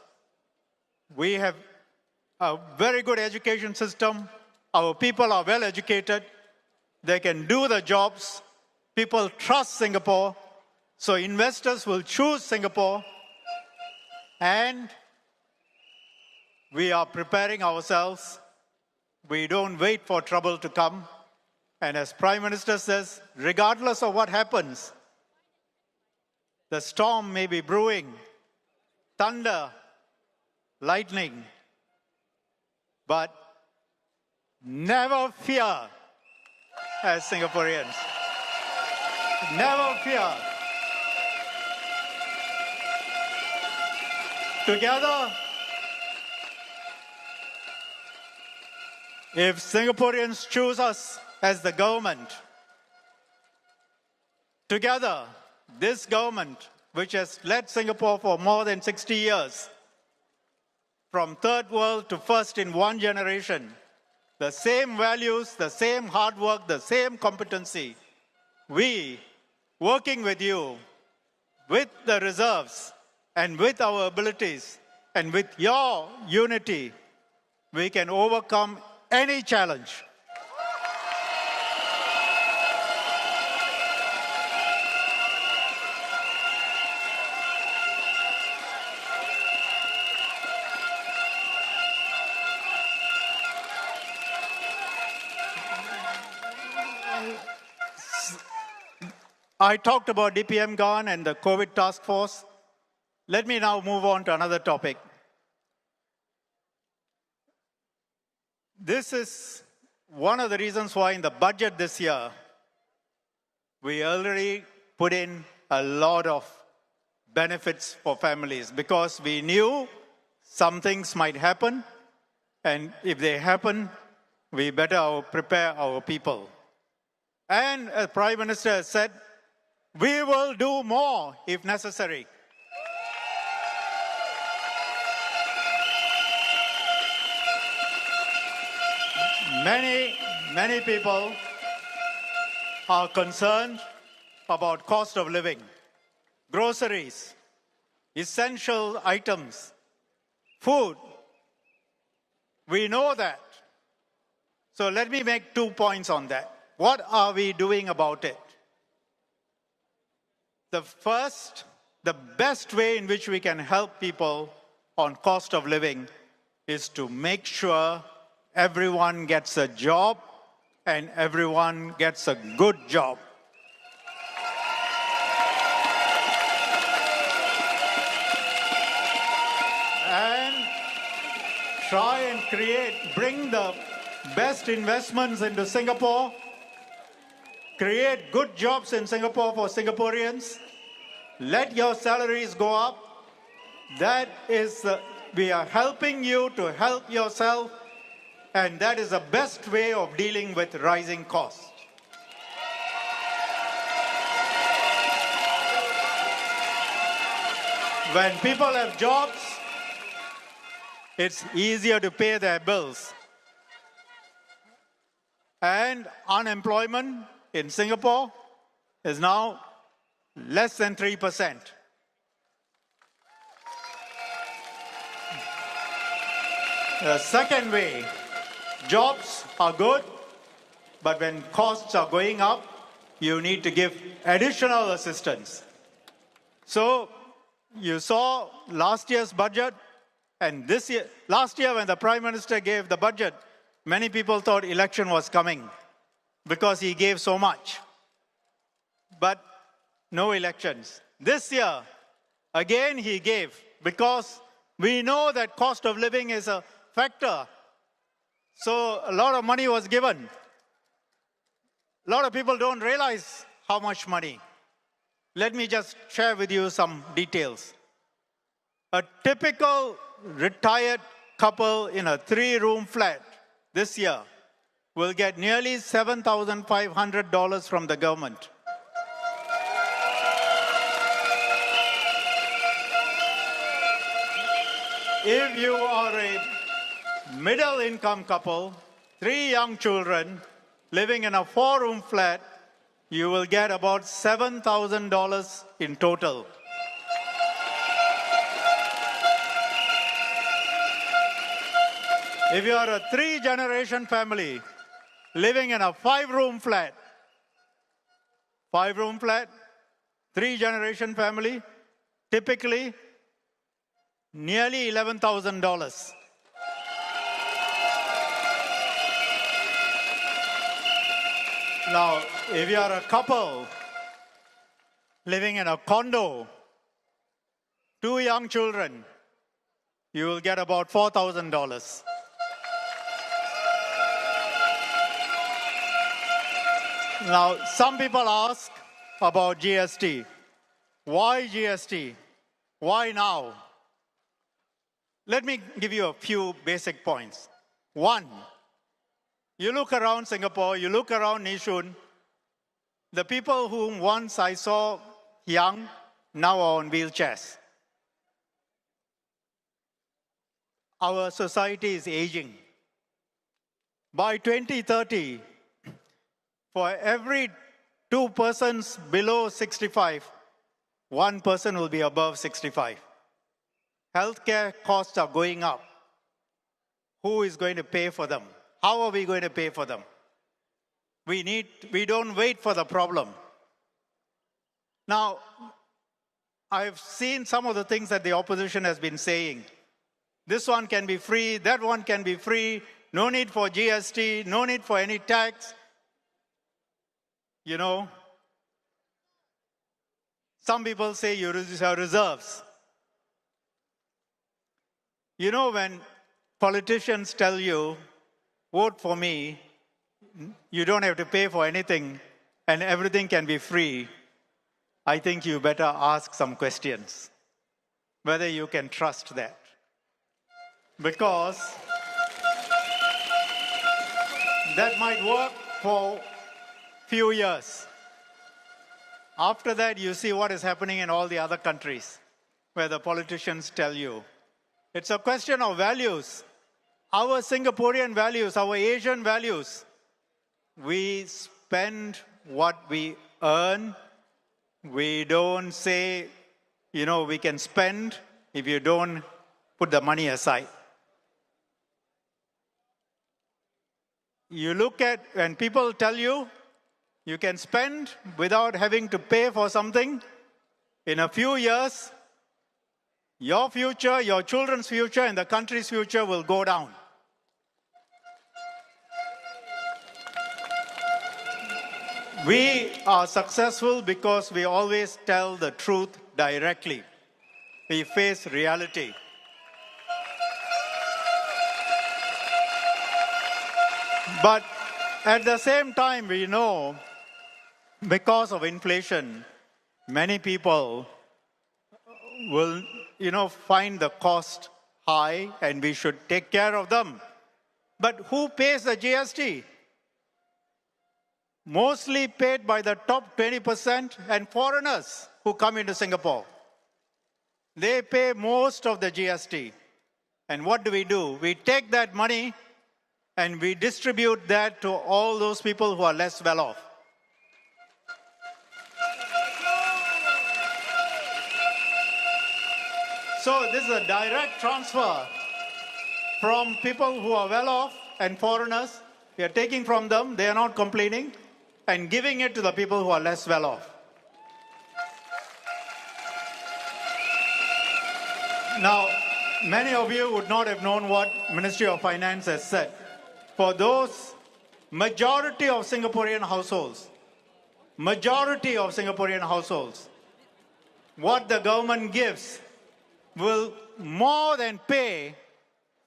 We have a very good education system. Our people are well educated. They can do the jobs. People trust Singapore. So investors will choose Singapore. And we are preparing ourselves. We don't wait for trouble to come. And as Prime Minister says, regardless of what happens, the storm may be brewing, thunder, lightning, but never fear as Singaporeans. Never fear. Together, if Singaporeans choose us as the government, together, this government, which has led Singapore for more than 60 years, from third world to first in one generation, the same values, the same hard work, the same competency, we, working with you, with the reserves, and with our abilities, and with your unity, we can overcome any challenge. I talked about DPM Gan and the COVID task force. Let me now move on to another topic. This is one of the reasons why in the budget this year, we already put in a lot of benefits for families because we knew some things might happen, and if they happen, we better prepare our people. And as Prime Minister has said, we will do more if necessary. Many people are concerned about cost of living, groceries, essential items, food. We know that. So let me make 2 points on that. What are we doing about it? The first, the best way in which we can help people on cost of living is to make sure everyone gets a job and everyone gets a good job. And try and bring the best investments into Singapore, create good jobs in Singapore for Singaporeans, let your salaries go up. That is, we are helping you to help yourself, and that is the best way of dealing with rising costs. When people have jobs, it's easier to pay their bills. And unemployment in Singapore is now less than 3%. The second way, jobs are good, but when costs are going up, you need to give additional assistance. So you saw last year's budget, and this year, last year when the Prime Minister gave the budget, many people thought election was coming because he gave so much. But no elections. This year, again he gave, because we know that cost of living is a factor. So a lot of money was given. A lot of people don't realize how much money. Let me just share with you some details. A typical retired couple in a 3-room flat this year will get nearly $7,500 from the government. If you are a middle-income couple, 3 young children, living in a 4-room flat, you will get about $7,000 in total. If you are a 3-generation family living in a 5-room flat, 3-generation family, typically nearly $11,000. Now, if you are a couple living in a condo, 2 young children, you will get about $4,000. Now, some people ask about GST. Why GST? Why now? Let me give you a few basic points. One, you look around Singapore, you look around Nee Soon, the people whom once I saw young, now are on wheelchairs. Our society is aging. By 2030, for every 2 persons below 65, 1 person will be above 65. Healthcare costs are going up. Who is going to pay for them? How are we going to pay for them? We don't wait for the problem. Now, I've seen some of the things that the opposition has been saying. This one can be free, that one can be free, no need for GST, no need for any tax. You know, some people say you have reserves. You know, when politicians tell you, vote for me, you don't have to pay for anything, and everything can be free, I think you better ask some questions, whether you can trust that. Because that might work for few years. After that, you see what is happening in all the other countries, where the politicians tell you. It's a question of values. Our Singaporean values, our Asian values. We spend what we earn. We don't say, you know, we can spend if you don't put the money aside. You look at when people tell you, you can spend without having to pay for something. In a few years, your future, your children's future, and the country's future will go down. We are successful because we always tell the truth directly. We face reality. But at the same time, we know because of inflation, many people will, find the cost high and we should take care of them. But who pays the GST? Mostly paid by the top 20% and foreigners who come into Singapore. They pay most of the GST. And what do? We take that money and we distribute that to all those people who are less well off. So this is a direct transfer from people who are well off and foreigners. We are taking from them, they are not complaining, and giving it to the people who are less well off. Now, many of you would not have known what Ministry of Finance has said. For those majority of Singaporean households, what the government gives will more than pay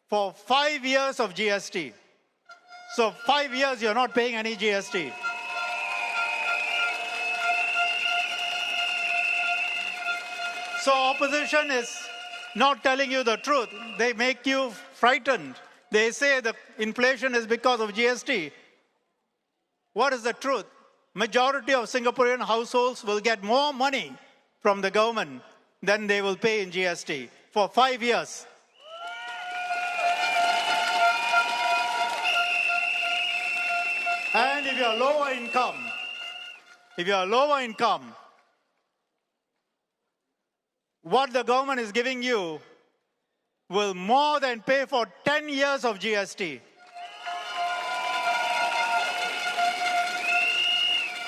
for 5 years of GST. So 5 years you're not paying any GST. So opposition is not telling you the truth. They make you frightened. They say the inflation is because of GST. What is the truth? Majority of Singaporean households will get more money from the government than they will pay in GST for 5 years. And if you're lower income, what the government is giving you will more than pay for 10 years of GST.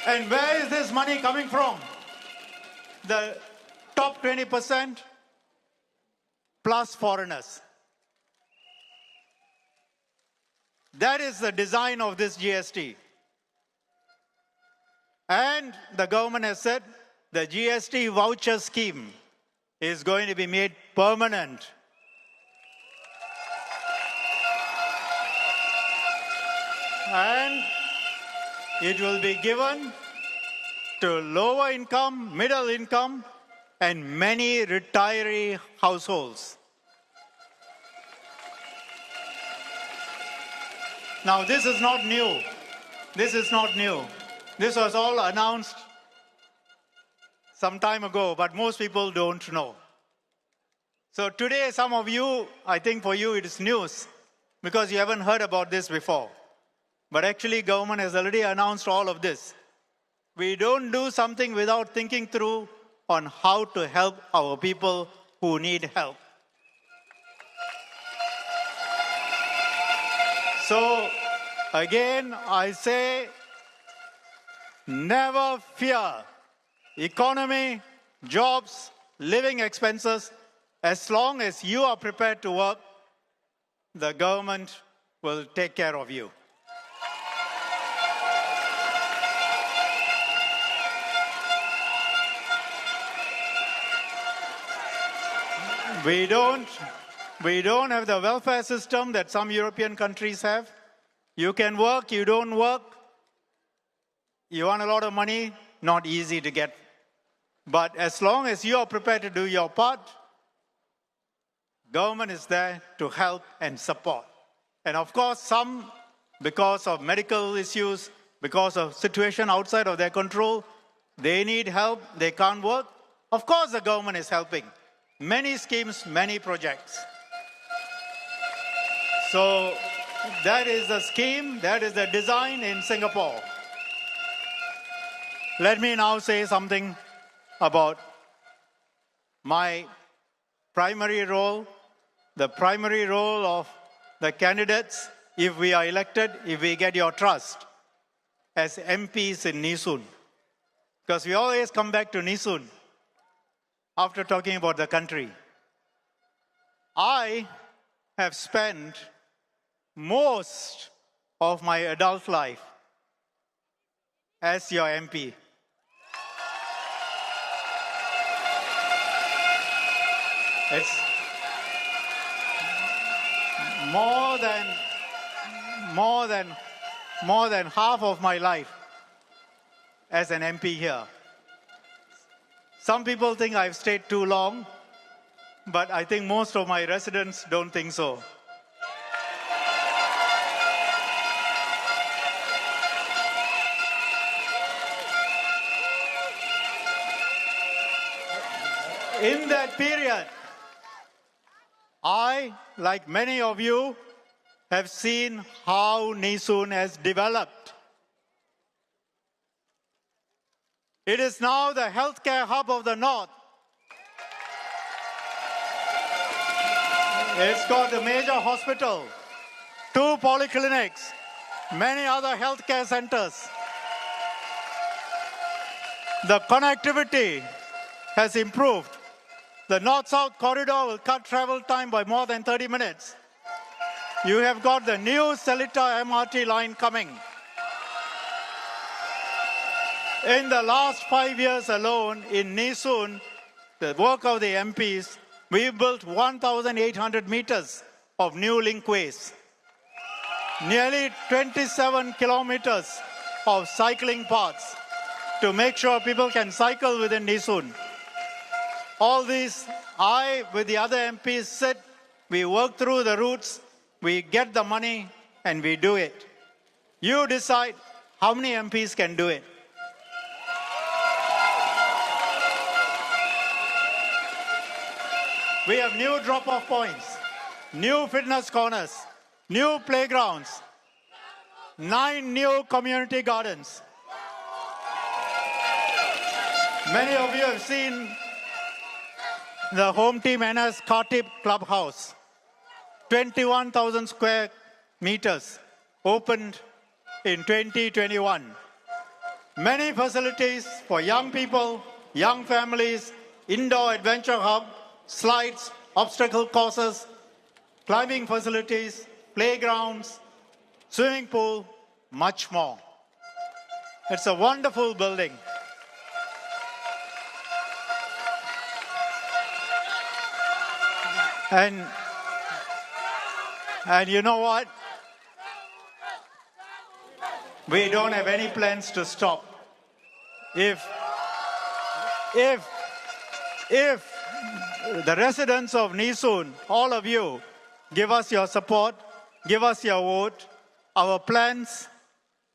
And where is this money coming from? The top 20% plus foreigners. That is the design of this GST. And the government has said the GST voucher scheme is going to be made permanent. And it will be given to lower income, middle income, and many retiree households. Now, this is not new. This was all announced some time ago, but most people don't know. So today, some of you, I think for you it is news, because you haven't heard about this before. But actually, government has already announced all of this. We don't do something without thinking through on how to help our people who need help. So, again, I say, never fear. Economy, jobs, living expenses, as long as you are prepared to work, the government will take care of you. We don't have the welfare system that some European countries have. You can work, you don't work. You want a lot of money, not easy to get. But as long as you are prepared to do your part, government is there to help and support. And of course, some, because of medical issues, because of situation outside of their control, they need help, they can't work. Of course, the government is helping. Many schemes, many projects. So that is the scheme, that is the design in Singapore. Let me now say something about my primary role, the primary role of the candidates, if we are elected, if we get your trust, as MPs in Nee Soon. Because we always come back to Nee Soon after talking about the country. I have spent most of my adult life as your MP. It's more than half of my life as an MP here. Some people think I've stayed too long, but I think most of my residents don't think so. In that period, I, like many of you, have seen how Nee Soon has developed. It is now the healthcare hub of the North. It's got a major hospital, 2 polyclinics, many other healthcare centers. The connectivity has improved. The North-South corridor will cut travel time by more than 30 minutes. You have got the new Seletar MRT line coming. In the last 5 years alone, in Nee Soon, the work of the MPs, we built 1,800 meters of new linkways, nearly 27 kilometers of cycling paths to make sure people can cycle within Nee Soon. All these, I, with the other MPs, sit, we work through the routes, we get the money, and we do it. You decide how many MPs can do it. We have new drop-off points, new fitness corners, new playgrounds, 9 new community gardens. Many of you have seen the home team NS Khatib clubhouse, 21,000 square meters, opened in 2021. Many facilities for young people, young families, indoor adventure hub, slides, obstacle courses, climbing facilities, playgrounds, swimming pool, much more. It's a wonderful building. And you know what? We don't have any plans to stop. If the residents of Nee Soon, all of you, give us your support, give us your vote, our plans,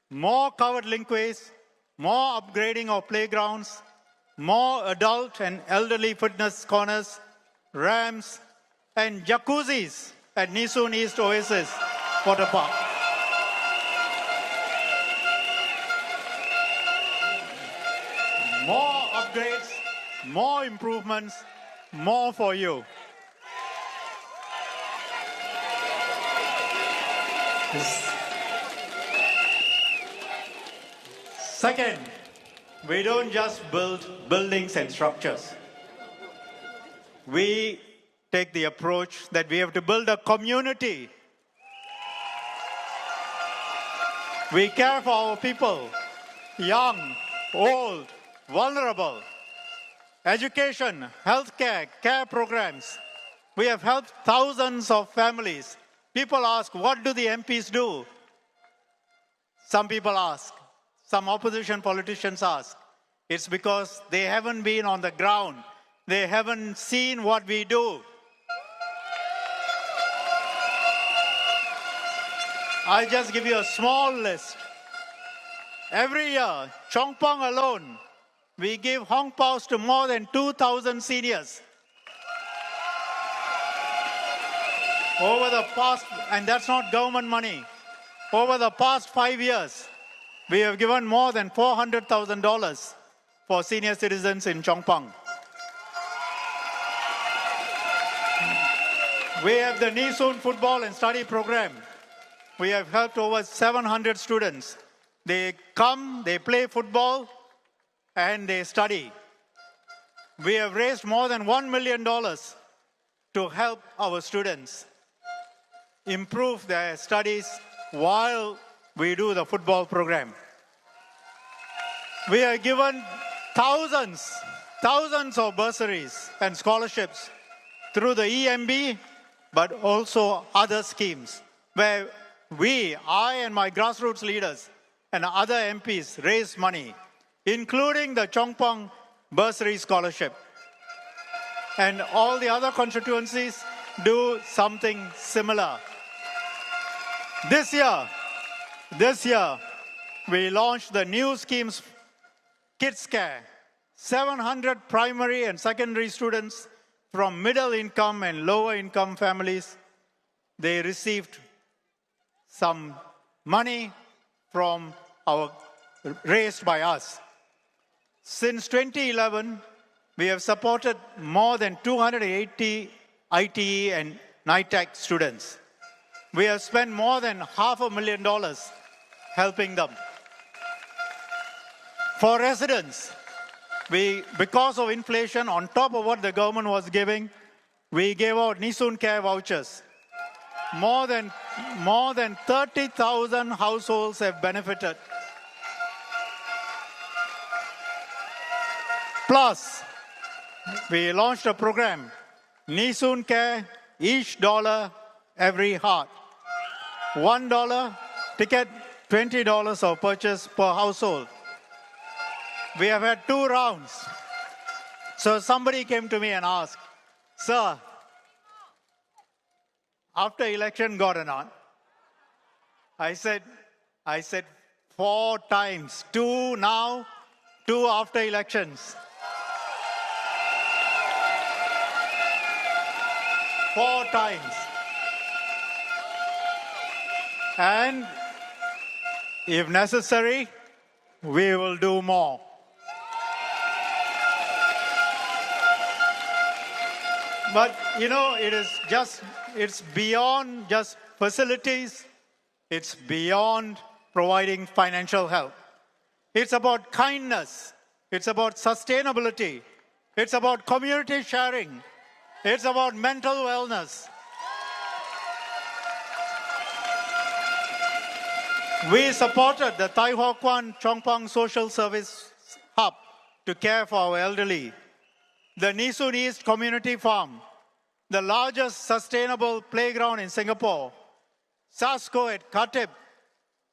more covered linkways, more upgrading of playgrounds, more adult and elderly fitness corners, ramps, and jacuzzis at Nee Soon East Oasis Water Park. More upgrades, more improvements, more for you. Second, we don't just build buildings and structures. We take the approach that we have to build a community. We care for our people, young, old, vulnerable. Education, healthcare, care programs. We have helped thousands of families. People ask, what do the MPs do? Some people ask, some opposition politicians ask. It's because they haven't been on the ground. They haven't seen what we do. I'll just give you a small list. Every year, Chongpong alone, we give Hong Paos to more than 2,000 seniors. Over the past, and that's not government money, over the past 5 years, we have given more than $400,000 for senior citizens in Chongpong. We have the Nee Soon football and study program. We have helped over 700 students. They come, they play football, and they study. We have raised more than $1 million to help our students improve their studies while we do the football program. We are given thousands of bursaries and scholarships through the EMB, but also other schemes where I and my grassroots leaders and other MPs raise money, including the Chongpeng bursary scholarship. And all the other constituencies do something similar. This year, we launched the new schemes, Kids Care. 700 primary and secondary students from middle income and lower income families, they received some money raised by us. Since 2011, we have supported more than 280 ITE and NITEC students. We have spent more than $500,000 helping them. For residents, because of inflation, on top of what the government was giving, we gave out Nee Soon Care vouchers. More than 30,000 households have benefited. Plus, we launched a program, Nee Soon Care, each dollar, every heart. $1 ticket, $20 of purchase per household. We have had 2 rounds. So somebody came to me and asked, "Sir, after election got or not?" I said 4 times. 2 now, 2 after elections. 4 times. And if necessary, we will do more. But, it's beyond just facilities. It's beyond providing financial help. It's about kindness. It's about sustainability. It's about community sharing. It's about mental wellness. We supported the Tai Ho Kwan Chongpeng Social Service Hub to care for our elderly. The Nee Soon East Community Farm, the largest sustainable playground in Singapore. SASCO at Khatib,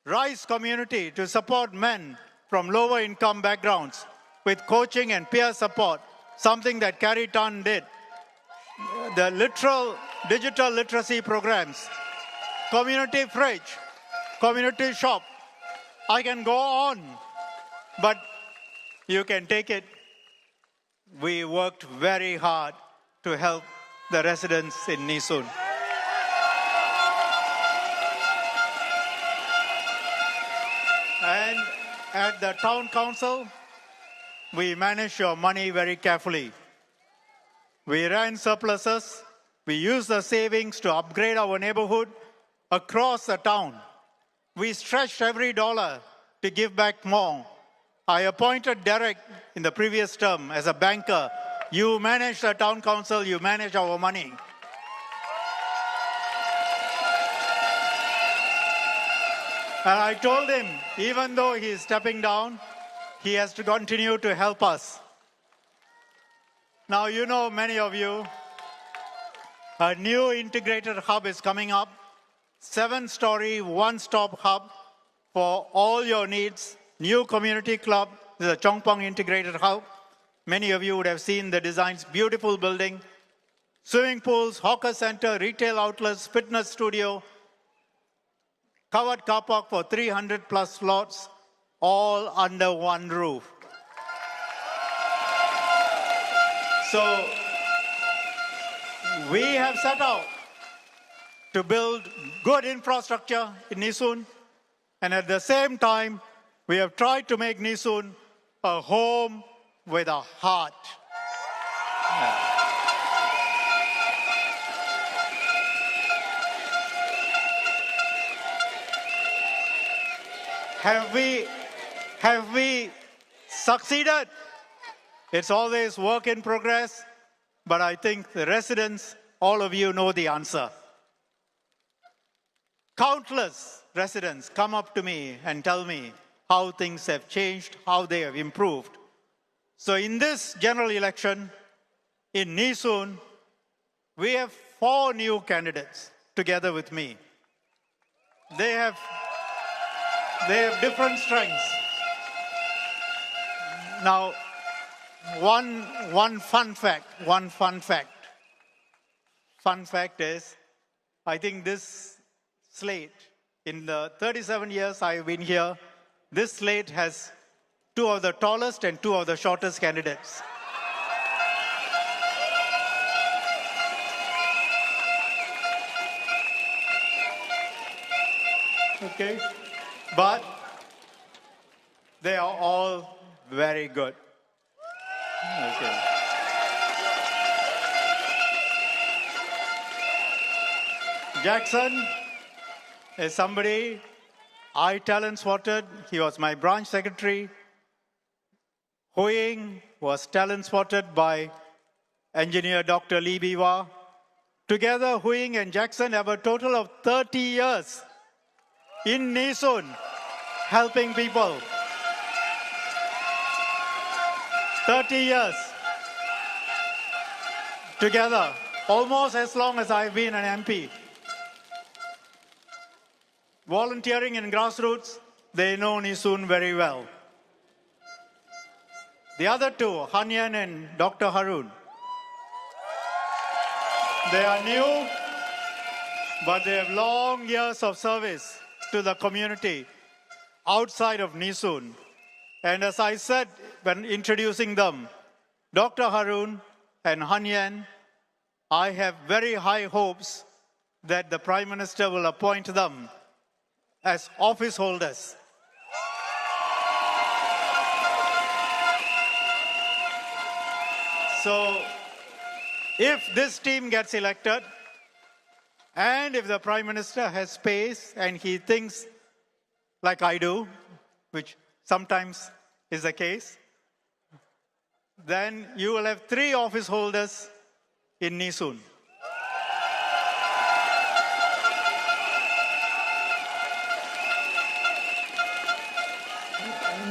Rice Community to support men from lower income backgrounds with coaching and peer support, something that Carrie Tan did. The digital literacy programs, community fridge, community shop. I can go on, but you can take it. We worked very hard to help the residents in Nee Soon. And at the town council, we manage your money very carefully. We ran surpluses. We used the savings to upgrade our neighborhood across the town. We stretched every dollar to give back more. I appointed Derek in the previous term as a banker. You manage the town council, you manage our money. And I told him, even though he is stepping down, he has to continue to help us. Now, many of you, a new integrated hub is coming up. 7-story, one-stop hub for all your needs. New community club, the Chongpeng Integrated Hub. Many of you would have seen the designs, beautiful building. Swimming pools, hawker center, retail outlets, fitness studio, covered car park for 300 plus slots, all under one roof. So we have set out to build good infrastructure in Nee Soon, and at the same time, we have tried to make Nee Soon a home with a heart. Have we succeeded? It's always work in progress, but I think the residents all of you know the answer. Countless residents come up to me and tell me how things have changed, how they have improved. So in this general election in Nee Soon, we have 4 new candidates together with me. They have different strengths. Now, one fun fact. Fun fact is, I think this slate, in the 37 years I've been here, this slate has 2 of the tallest and 2 of the shortest candidates. Okay, but they are all very good. Okay. Jackson is somebody I talent spotted. He was my branch secretary. Hui-Hing was talent spotted by engineer Dr. Liwa. Together, Hui-Hing and Jackson have a total of 30 years in Nee Soon, helping people. 30 years together, almost as long as I've been an MP. Volunteering in grassroots, they know Nee Soon very well. The other 2, Hanyen and Dr. Harun, they are new, but they have long years of service to the community outside of Nee Soon. And as I said when introducing them, Dr. Harun and Hanyen, I have very high hopes that the Prime Minister will appoint them as office holders. So, if this team gets elected, and if the Prime Minister has space and he thinks like I do, which sometimes is the case, then you will have 3 office holders in Nee Soon.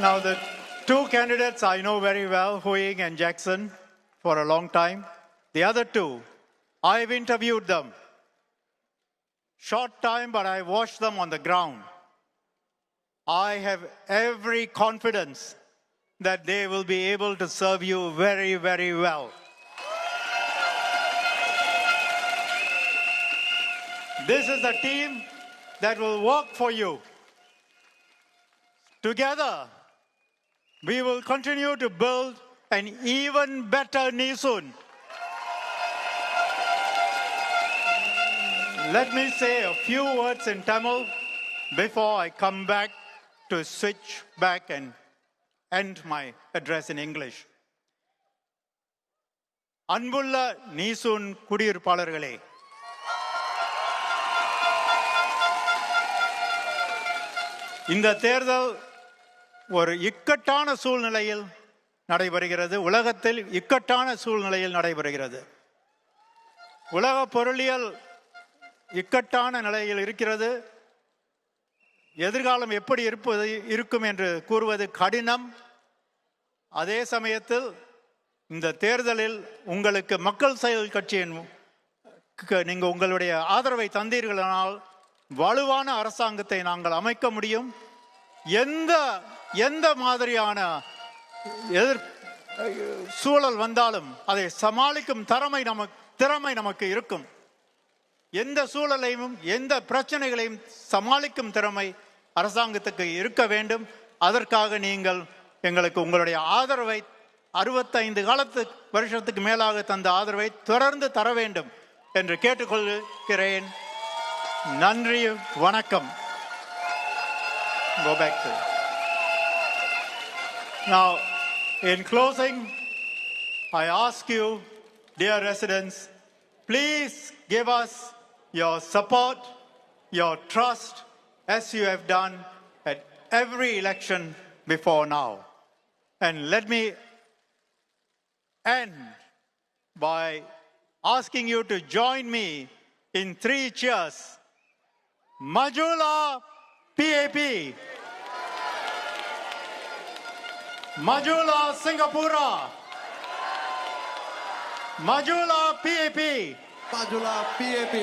Now, the 2 candidates I know very well, Hui-Hing and Jackson, for a long time. The other 2, I've interviewed them. Short time, but I watched them on the ground. I have every confidence that they will be able to serve you very, very well. This is a team that will work for you. Together, we will continue to build an even better Nee Soon. Let me say a few words in Tamil before I come back to switch back and end my address in English. Anbulla Nee Soon குடியிருப்பாளர்களே, இந்த தேர்தல் ஒரு இக்கட்டான சூழ்நிலையில் நடைபெறுகிறது. உலகத்தில் இக்கட்டான சூழ்நிலையில் நடைபெறுகிறது. உலக பொருளியல் இக்கட்டான நிலையில் இருக்கிறது. எதிர்காலம் எப்படி இருக்கும் என்று கூறுவது கடினம். அதே சமயத்தில் இந்த தேர்தலில் உங்களுக்கு மக்கள் செயல் கட்சியின் நீங்கள் உங்களுடைய ஆதரவை தந்தீர்களானால் வலுவான அரசாங்கத்தை நாங்கள் அமைக்க முடியும். எந்த மாதிரியான சூழல் வந்தாலும் அதை சமாளிக்கும் திறமை நமக்கு இருக்கும். எந்த சூழலையும் எந்த பிரச்சனைகளையும் சமாளிக்கும் திறமை அரசாங்கத்துக்கு இருக்க வேண்டும். அதற்காக நீங்கள் எங்களுக்கு உங்களுடைய ஆதரவை 65 வருஷத்துக்கு மேலாக தந்த ஆதரவை தொடர்ந்து தர வேண்டும் என்று கேட்டுக்கொள்கிறேன். நன்றி, வணக்கம். Go back to. Now, in closing, I ask you, dear residents, please give us your support, your trust, as you have done at every election before now. And let me end by asking you to join me in 3 cheers. Majula PAP. Majula Singapura. Majula PAP. Majula PAP.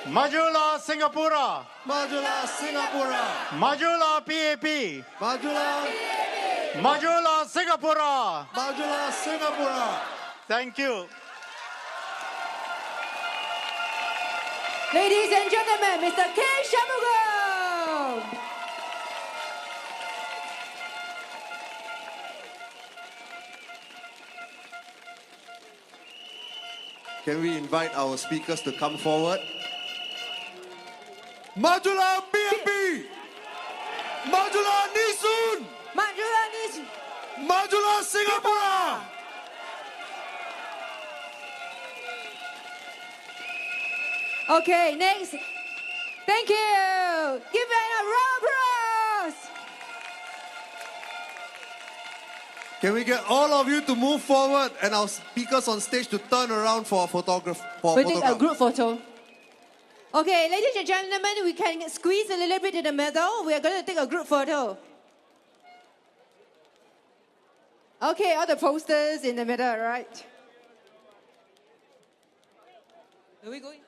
Majula Singapura. Majula Singapura. Majula PAP. Majula. Majula Singapura. Majula Singapura. Thank you. Ladies and gentlemen, Mr. K. Shanmugam. Can we invite our speakers to come forward? Majula PAP. Majula Nee Soon. Majula Nee Soon. Majula Singapura. Okay, next. Thank you. Give it a round of applause. Can we get all of you to move forward and our speakers on stage to turn around for a photograph? We take a group photo. Okay, ladies and gentlemen, we can squeeze a little bit in the middle. We are going to take a group photo. Okay, all the posters in the middle, right? Are we going?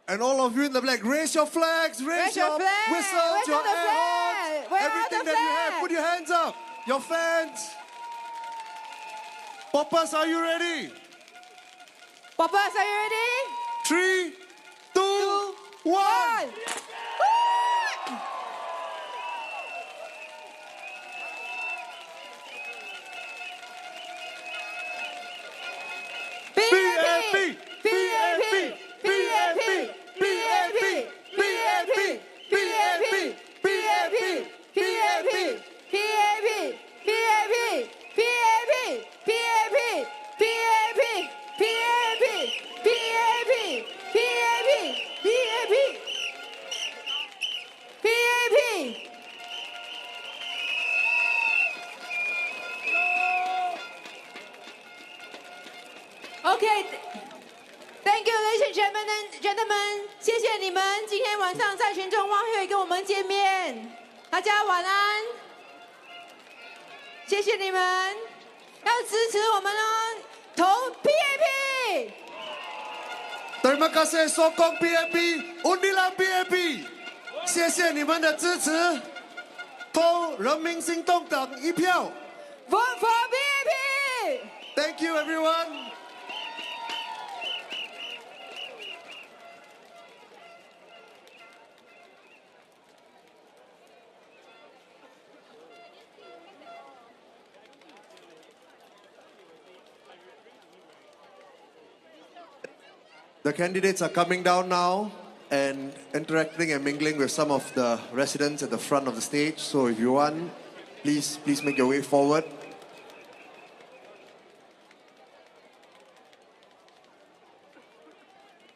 And all of you in the black, raise your flags, raise your flag. whistles, Where's your the air flag? horns, Where are everything the that you have. flags? Put your hands up. Your fans. Poppers, are you ready? Papas, are you ready? 3, 2, 1. PAP! PAP! PAP! PAP! PAP! PAP! Okay, thank you, ladies and gentlemen. 谢谢你们今天晚上在群众晚会跟我们见面，大家晚安。谢谢你们，要支持我们哦，投 PAP。 Terima kasih sokong PAP, undilah PAP. 谢谢你们的支持，投人民行动党一票。 Vote for PAP. Thank you, everyone. The candidates are coming down now and interacting and mingling with some of the residents at the front of the stage. So if you want, please make your way forward.